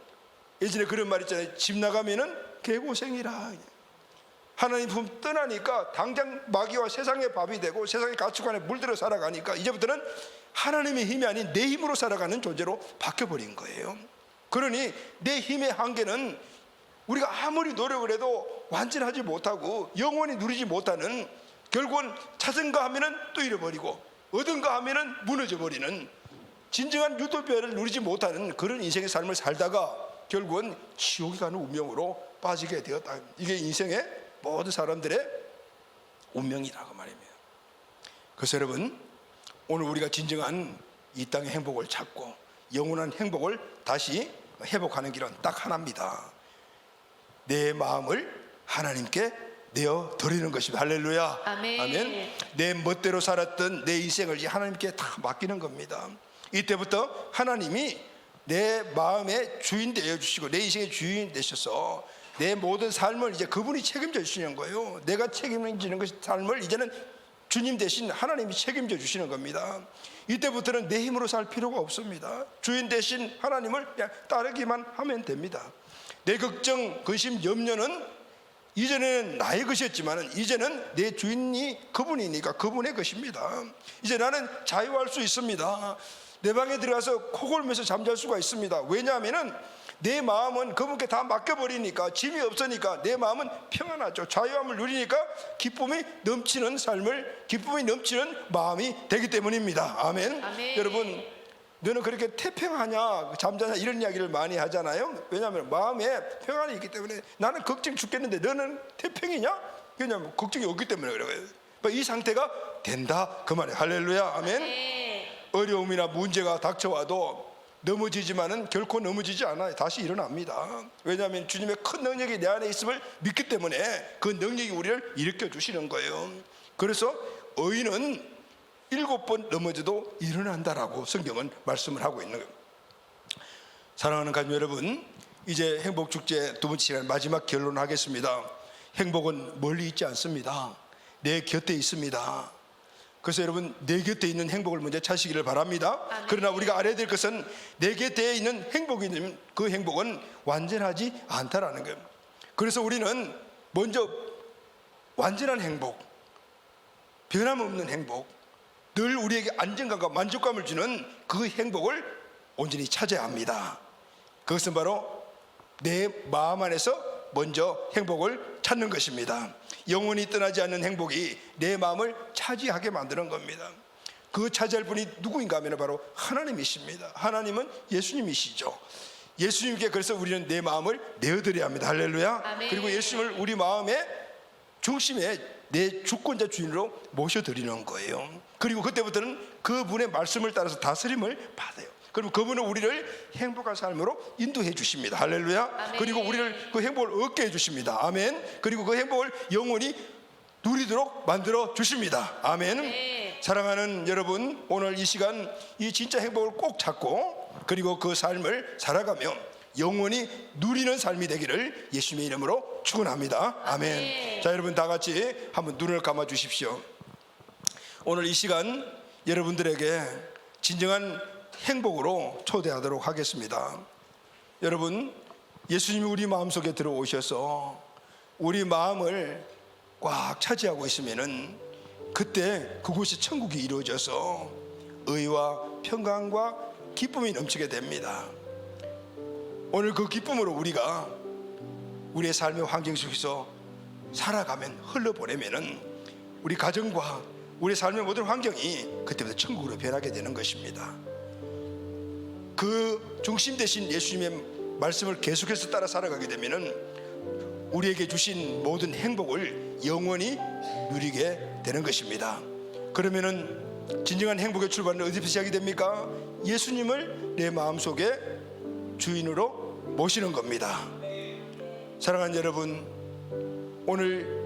예전에 그런 말 있잖아요. 집 나가면은 개고생이라. 하나님 품 떠나니까 당장 마귀와 세상의 밥이 되고 세상의 가치관에 물들어 살아가니까 이제부터는 하나님의 힘이 아닌 내 힘으로 살아가는 존재로 바뀌어버린 거예요. 그러니 내 힘의 한계는 우리가 아무리 노력을 해도 완전하지 못하고 영원히 누리지 못하는, 결국은 찾은가 하면은 또 잃어버리고 얻은가 하면은 무너져 버리는, 진정한 유토피아를 누리지 못하는 그런 인생의 삶을 살다가 결국은 지옥에 가는 운명으로 빠지게 되었다. 이게 인생의 모든 사람들의 운명이라고 말입니다. 그래서 여러분, 오늘 우리가 진정한 이 땅의 행복을 찾고 영원한 행복을 다시 회복하는 길은 딱 하나입니다. 내 마음을 하나님께 내어 드리는 것입니다. 할렐루야. 아멘. 아멘. 내 멋대로 살았던 내 인생을 하나님께 다 맡기는 겁니다. 이때부터 하나님이 내 마음의 주인 되어 주시고 내 인생의 주인 되셔서 내 모든 삶을 이제 그분이 책임져 주시는 거예요. 내가 책임지는 것이 삶을 이제는 주님 대신 하나님이 책임져 주시는 겁니다. 이때부터는 내 힘으로 살 필요가 없습니다. 주인 대신 하나님을 그냥 따르기만 하면 됩니다. 내 걱정, 근심, 염려는 이전에는 나의 것이었지만 이제는 내 주인이 그분이니까 그분의 것입니다. 이제 나는 자유할 수 있습니다. 내 방에 들어가서 코 골면서 잠잘 수가 있습니다. 왜냐하면 내 마음은 그분께 다 맡겨버리니까, 짐이 없으니까 내 마음은 평안하죠. 자유함을 누리니까 기쁨이 넘치는 삶을, 기쁨이 넘치는 마음이 되기 때문입니다. 아멘. 아멘. 여러분, 너는 그렇게 태평하냐 잠자냐 이런 이야기를 많이 하잖아요. 왜냐하면 마음에 평안이 있기 때문에. 나는 걱정 죽겠는데 너는 태평이냐? 왜냐하면 걱정이 없기 때문에 그래요. 이 상태가 된다 그 말이에요. 할렐루야, 아멘. 네. 어려움이나 문제가 닥쳐와도 넘어지지만은 결코 넘어지지 않아요. 다시 일어납니다. 왜냐하면 주님의 큰 능력이 내 안에 있음을 믿기 때문에 그 능력이 우리를 일으켜 주시는 거예요. 그래서 의인은 7번 넘어져도 일어난다라고 성경은 말씀을 하고 있는 거예요. 사랑하는 가족 여러분, 이제 행복축제 두 번째 시간 마지막 결론하겠습니다. 행복은 멀리 있지 않습니다. 내 곁에 있습니다. 그래서 여러분, 내 곁에 있는 행복을 먼저 찾으시기를 바랍니다. 아멘. 그러나 우리가 알아야 될 것은 내 곁에 있는 행복이면 그 행복은 완전하지 않다라는 거예요. 그래서 우리는 먼저 완전한 행복, 변함없는 행복, 늘 우리에게 안정감과 만족감을 주는 그 행복을 온전히 찾아야 합니다. 그것은 바로 내 마음 안에서 먼저 행복을 찾는 것입니다. 영원히 떠나지 않는 행복이 내 마음을 차지하게 만드는 겁니다. 그 차지할 분이 누구인가 하면 바로 하나님이십니다. 하나님은 예수님이시죠. 예수님께 그래서 우리는 내 마음을 내어드려야 합니다. 할렐루야. 아멘. 그리고 예수님을 우리 마음의 중심에 내 주권자 주인으로 모셔드리는 거예요. 그리고 그때부터는 그분의 말씀을 따라서 다스림을 받아요. 그럼 그분은 우리를 행복한 삶으로 인도해 주십니다. 할렐루야. 아멘. 그리고 우리를 그 행복을 얻게 해 주십니다. 아멘. 그리고 그 행복을 영원히 누리도록 만들어 주십니다. 아멘. 네. 사랑하는 여러분, 오늘 이 시간 이 진짜 행복을 꼭 찾고 그리고 그 삶을 살아가며 영원히 누리는 삶이 되기를 예수님의 이름으로 축원합니다. 아멘. 아멘. 자, 여러분 다 같이 한번 눈을 감아 주십시오. 오늘 이 시간 여러분들에게 진정한 행복으로 초대하도록 하겠습니다. 여러분, 예수님이 우리 마음속에 들어오셔서 우리 마음을 꽉 차지하고 있으면은 그때 그곳이 천국이 이루어져서 의와 평강과 기쁨이 넘치게 됩니다. 오늘 그 기쁨으로 우리가 우리의 삶의 환경 속에서 살아가면 흘러보내면은 우리 가정과 우리 삶의 모든 환경이 그때부터 천국으로 변하게 되는 것입니다. 그 중심 되신 예수님의 말씀을 계속해서 따라 살아가게 되면은 우리에게 주신 모든 행복을 영원히 누리게 되는 것입니다. 그러면은 진정한 행복의 출발은 어디서 시작이 됩니까? 예수님을 내 마음속에 주인으로 모시는 겁니다. 사랑하는 여러분, 오늘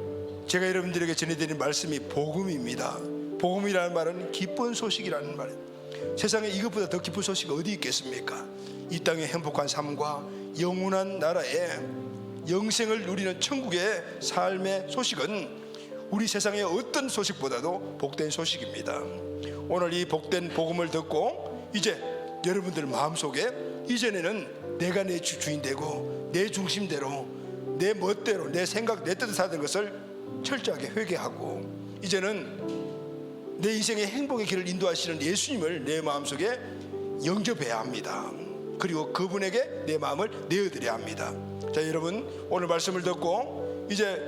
제가 여러분들에게 전해드린 말씀이 복음입니다. 복음이라는 말은 기쁜 소식이라는 말이에요. 세상에 이것보다 더 기쁜 소식이 어디 있겠습니까? 이 땅의 행복한 삶과 영원한 나라의 영생을 누리는 천국의 삶의 소식은 우리 세상의 어떤 소식보다도 복된 소식입니다. 오늘 이 복된 복음을 듣고 이제 여러분들 마음속에 이전에는 내가 내 주인 되고 내 중심대로 내 멋대로 내 생각 내 뜻을 사는 것을 철저하게 회개하고 이제는 내 인생의 행복의 길을 인도하시는 예수님을 내 마음속에 영접해야 합니다. 그리고 그분에게 내 마음을 내어드려야 합니다. 자, 여러분, 오늘 말씀을 듣고 이제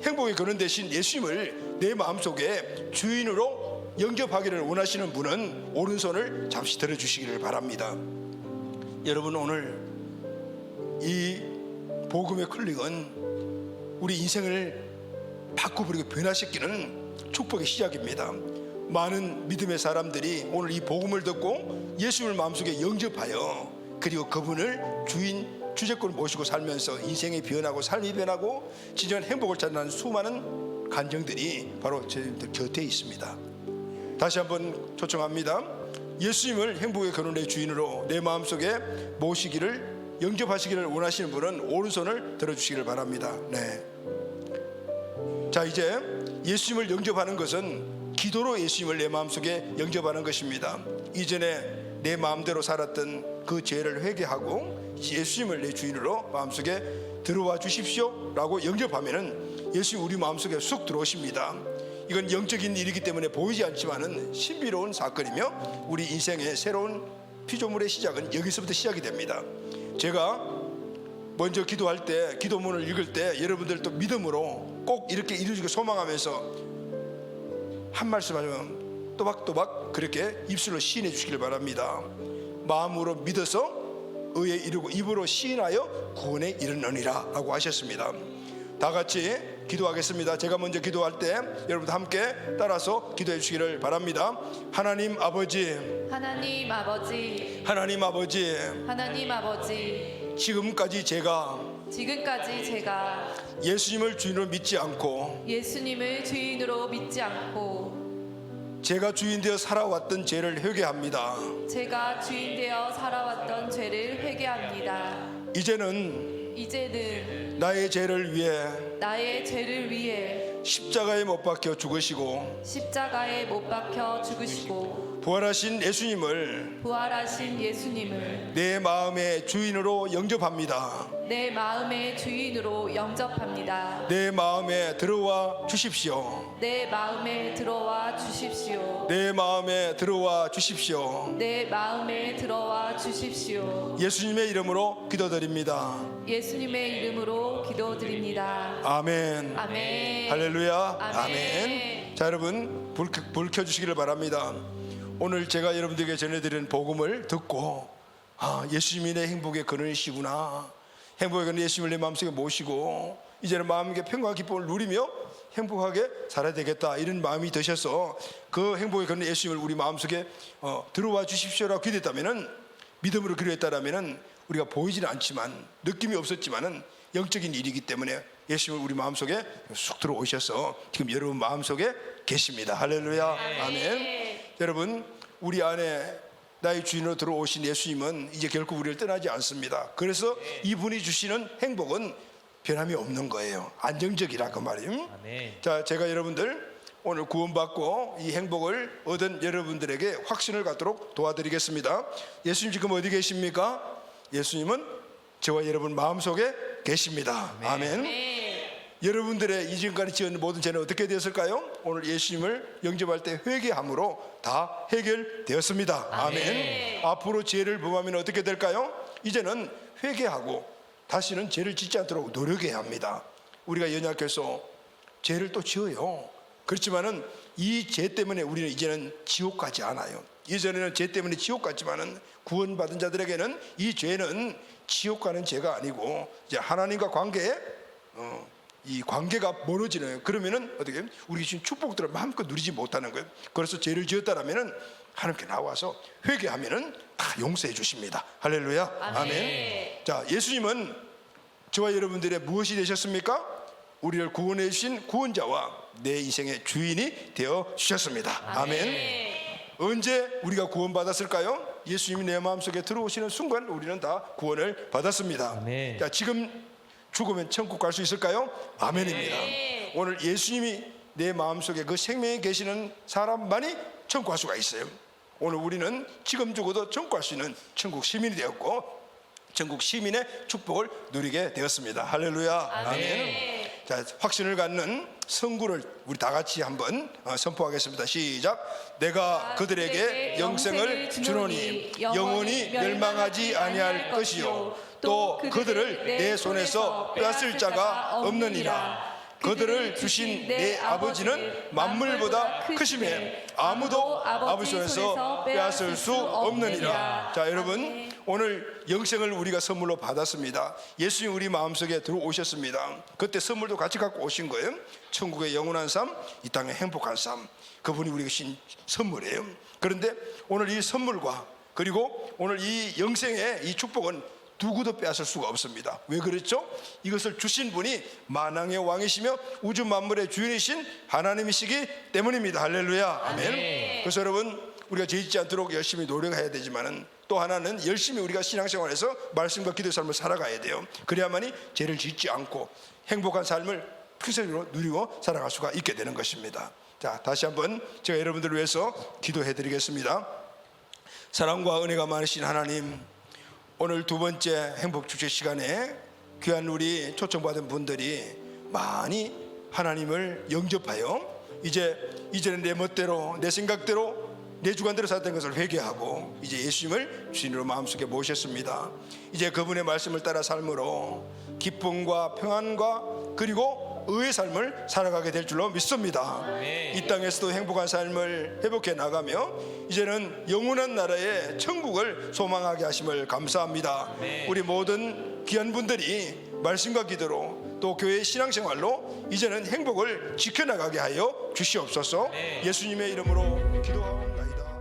행복의 근원 되신 예수님을 내 마음속에 주인으로 영접하기를 원하시는 분은 오른손을 잠시 들어주시기를 바랍니다. 여러분, 오늘 이 복음의 클릭은 우리 인생을 바꿔버리고 변화시키는 축복의 시작입니다. 많은 믿음의 사람들이 오늘 이 복음을 듣고 예수님을 마음속에 영접하여 그리고 그분을 주인 주제권을 모시고 살면서 인생이 변하고 삶이 변하고 진정한 행복을 찾는 수많은 간증들이 바로 저희들 곁에 있습니다. 다시 한번 초청합니다. 예수님을 행복의 근원의 주인으로 내 마음속에 모시기를 영접하시기를 원하시는 분은 오른손을 들어주시기를 바랍니다. 네. 자, 이제 예수님을 영접하는 것은 기도로 예수님을 내 마음속에 영접하는 것입니다. 이전에 내 마음대로 살았던 그 죄를 회개하고 예수님을 내 주인으로 마음속에 들어와 주십시오 라고 영접하면은 예수님 우리 마음속에 쑥 들어오십니다. 이건 영적인 일이기 때문에 보이지 않지만은 신비로운 사건이며 우리 인생의 새로운 피조물의 시작은 여기서부터 시작이 됩니다. 제가 먼저 기도할 때, 기도문을 읽을 때 여러분들도 믿음으로 꼭 이렇게 이루어지길 소망하면서 한 말씀 하면 또박또박 그렇게 입술로 시인해 주시길 바랍니다. 마음으로 믿어서 의에 이르고 입으로 시인하여 구원에 이르느니라 라고 하셨습니다. 다 같이 기도하겠습니다. 제가 먼저 기도할 때 여러분도 함께 따라서 기도해 주시기를 바랍니다. 하나님 아버지, 하나님 아버지, 하나님 아버지, 하나님 아버지, 지금까지 제가 예수님을 주인으로 믿지 않고 예수님을 주인으로 믿지 않고 제가 주인 되어 살아왔던 죄를 회개합니다. 제가 주인 되어 살아왔던 죄를 회개합니다. 이제는 나의 죄를 위해 십자가에 못 박혀 죽으시고 부활하신 예수님을 내 마음의 주인으로 영접합니다. 내 마음의 주인으로 영접합니다. 내 마음에 들어와 주십시오. 내 마음에 들어와 주십시오. 내 마음에 들어와 주십시오. 내 마음에 들어와 주십시오. 예수님의 이름으로 기도드립니다. 예수님의 이름으로 기도드립니다. 아멘. 아멘. 할렐루야. 아멘. 아멘. 자, 여러분 불 켜주시기를 바랍니다. 오늘 제가 여러분들에게 전해드리는 복음을 듣고 예수님이 내 행복의 근원이시구나. 행복의 근원 예수님을 내 마음속에 모시고 이제는 마음의 평화와 기쁨을 누리며 행복하게 살아야 되겠다, 이런 마음이 드셔서 그 행복의 근원 예수님을 우리 마음속에 들어와 주십시오라고 기도했다면, 믿음으로 기도했다면 우리가 보이지는 않지만, 느낌이 없었지만은 영적인 일이기 때문에 예수님을 우리 마음속에 쑥 들어오셔서 지금 여러분 마음속에 계십니다. 할렐루야. 아멘. 여러분, 우리 안에 나의 주인으로 들어오신 예수님은 이제 결코 우리를 떠나지 않습니다. 그래서 이분이 주시는 행복은 변함이 없는 거예요. 안정적이라 그 말이에요. 자, 제가 여러분들 오늘 구원받고 이 행복을 얻은 여러분들에게 확신을 갖도록 도와드리겠습니다. 예수님 지금 어디 계십니까? 예수님은 저와 여러분 마음속에 계십니다. 아멘. 여러분들의 이전까지 지은 모든 죄는 어떻게 되었을까요? 오늘 예수님을 영접할 때 회개함으로 다 해결되었습니다. 아멘. 앞으로 죄를 범하면 어떻게 될까요? 이제는 회개하고 다시는 죄를 짓지 않도록 노력해야 합니다. 우리가 연약해서 죄를 또 지어요. 그렇지만은 이 죄 때문에 우리는 이제는 지옥 가지 않아요. 이전에는 죄 때문에 지옥 갔지만은 구원받은 자들에게는 이 죄는 지옥 가는 죄가 아니고 이제 하나님과 이 관계가 멀어지는, 그러면은 어떻게 우리 지금 축복들을 마음껏 누리지 못하는 거예요. 그래서 죄를 지었다라면은 하나님께 나와서 회개하면은 다 용서해 주십니다. 할렐루야. 아멘. 자, 예수님은 저와 여러분들의 무엇이 되셨습니까? 우리를 구원해 주신 구원자와 내 인생의 주인이 되어 주셨습니다. 아멘. 언제 우리가 구원받았을까요? 예수님이 내 마음속에 들어오시는 순간 우리는 다 구원을 받았습니다. 자, 지금 죽으면 천국 갈 수 있을까요? 아멘입니다. 오늘 예수님이 내 마음속에 그 생명에 계시는 사람만이 천국 갈 수가 있어요. 오늘 우리는 지금 죽어도 천국 갈 수 있는 천국 시민이 되었고 천국 시민의 축복을 누리게 되었습니다. 할렐루야. 아멘. 자, 확신을 갖는 성구를 우리 다 같이 한번 선포하겠습니다. 시작. 내가 그들에게 영생을 주노니 영원히 멸망하지 아니할 것이요 또 그들을 내 손에서 빼앗을 자가 없느니라. 그들을 주신 내 아버지는 만물보다 크심에 아무도 아버지 손에서 빼앗을 수 없느니라. 자, 여러분, 오늘 영생을 우리가 선물로 받았습니다. 예수님 우리 마음속에 들어오셨습니다. 그때 선물도 같이 갖고 오신 거예요. 천국의 영원한 삶, 이 땅의 행복한 삶, 그분이 우리에게 주신 선물이에요. 그런데 오늘 이 선물과 그리고 오늘 이 영생의 이 축복은 누구도 빼앗을 수가 없습니다. 왜 그렇죠? 이것을 주신 분이 만왕의 왕이시며 우주 만물의 주인이신 하나님이시기 때문입니다. 할렐루야. 아멘. 그래서 여러분, 우리가 죄 짓지 않도록 열심히 노력해야 되지만은 또 하나는 열심히 우리가 신앙생활에서 말씀과 기도의 삶을 살아가야 돼요. 그래야만이 죄를 짓지 않고 행복한 삶을 평생으로 누리고 살아갈 수가 있게 되는 것입니다. 자, 다시 한번 제가 여러분들을 위해서 기도해 드리겠습니다. 사랑과 은혜가 많으신 하나님, 오늘 두 번째 행복 축제 시간에 귀한 우리 초청받은 분들이 많이 하나님을 영접하여 이제는 내 멋대로 내 생각대로 내 주관대로 살았던 것을 회개하고 이제 예수님을 주인으로 마음속에 모셨습니다. 이제 그분의 말씀을 따라 삶으로 기쁨과 평안과 그리고 의의 삶을 살아가게 될 줄로 믿습니다. 이 땅에서도 행복한 삶을 회복해 나가며 이제는 영원한 나라의 천국을 소망하게 하심을 감사합니다. 우리 모든 귀한 분들이 말씀과 기도로 또 교회의 신앙생활로 이제는 행복을 지켜나가게 하여 주시옵소서. 예수님의 이름으로 기도하옵나이다.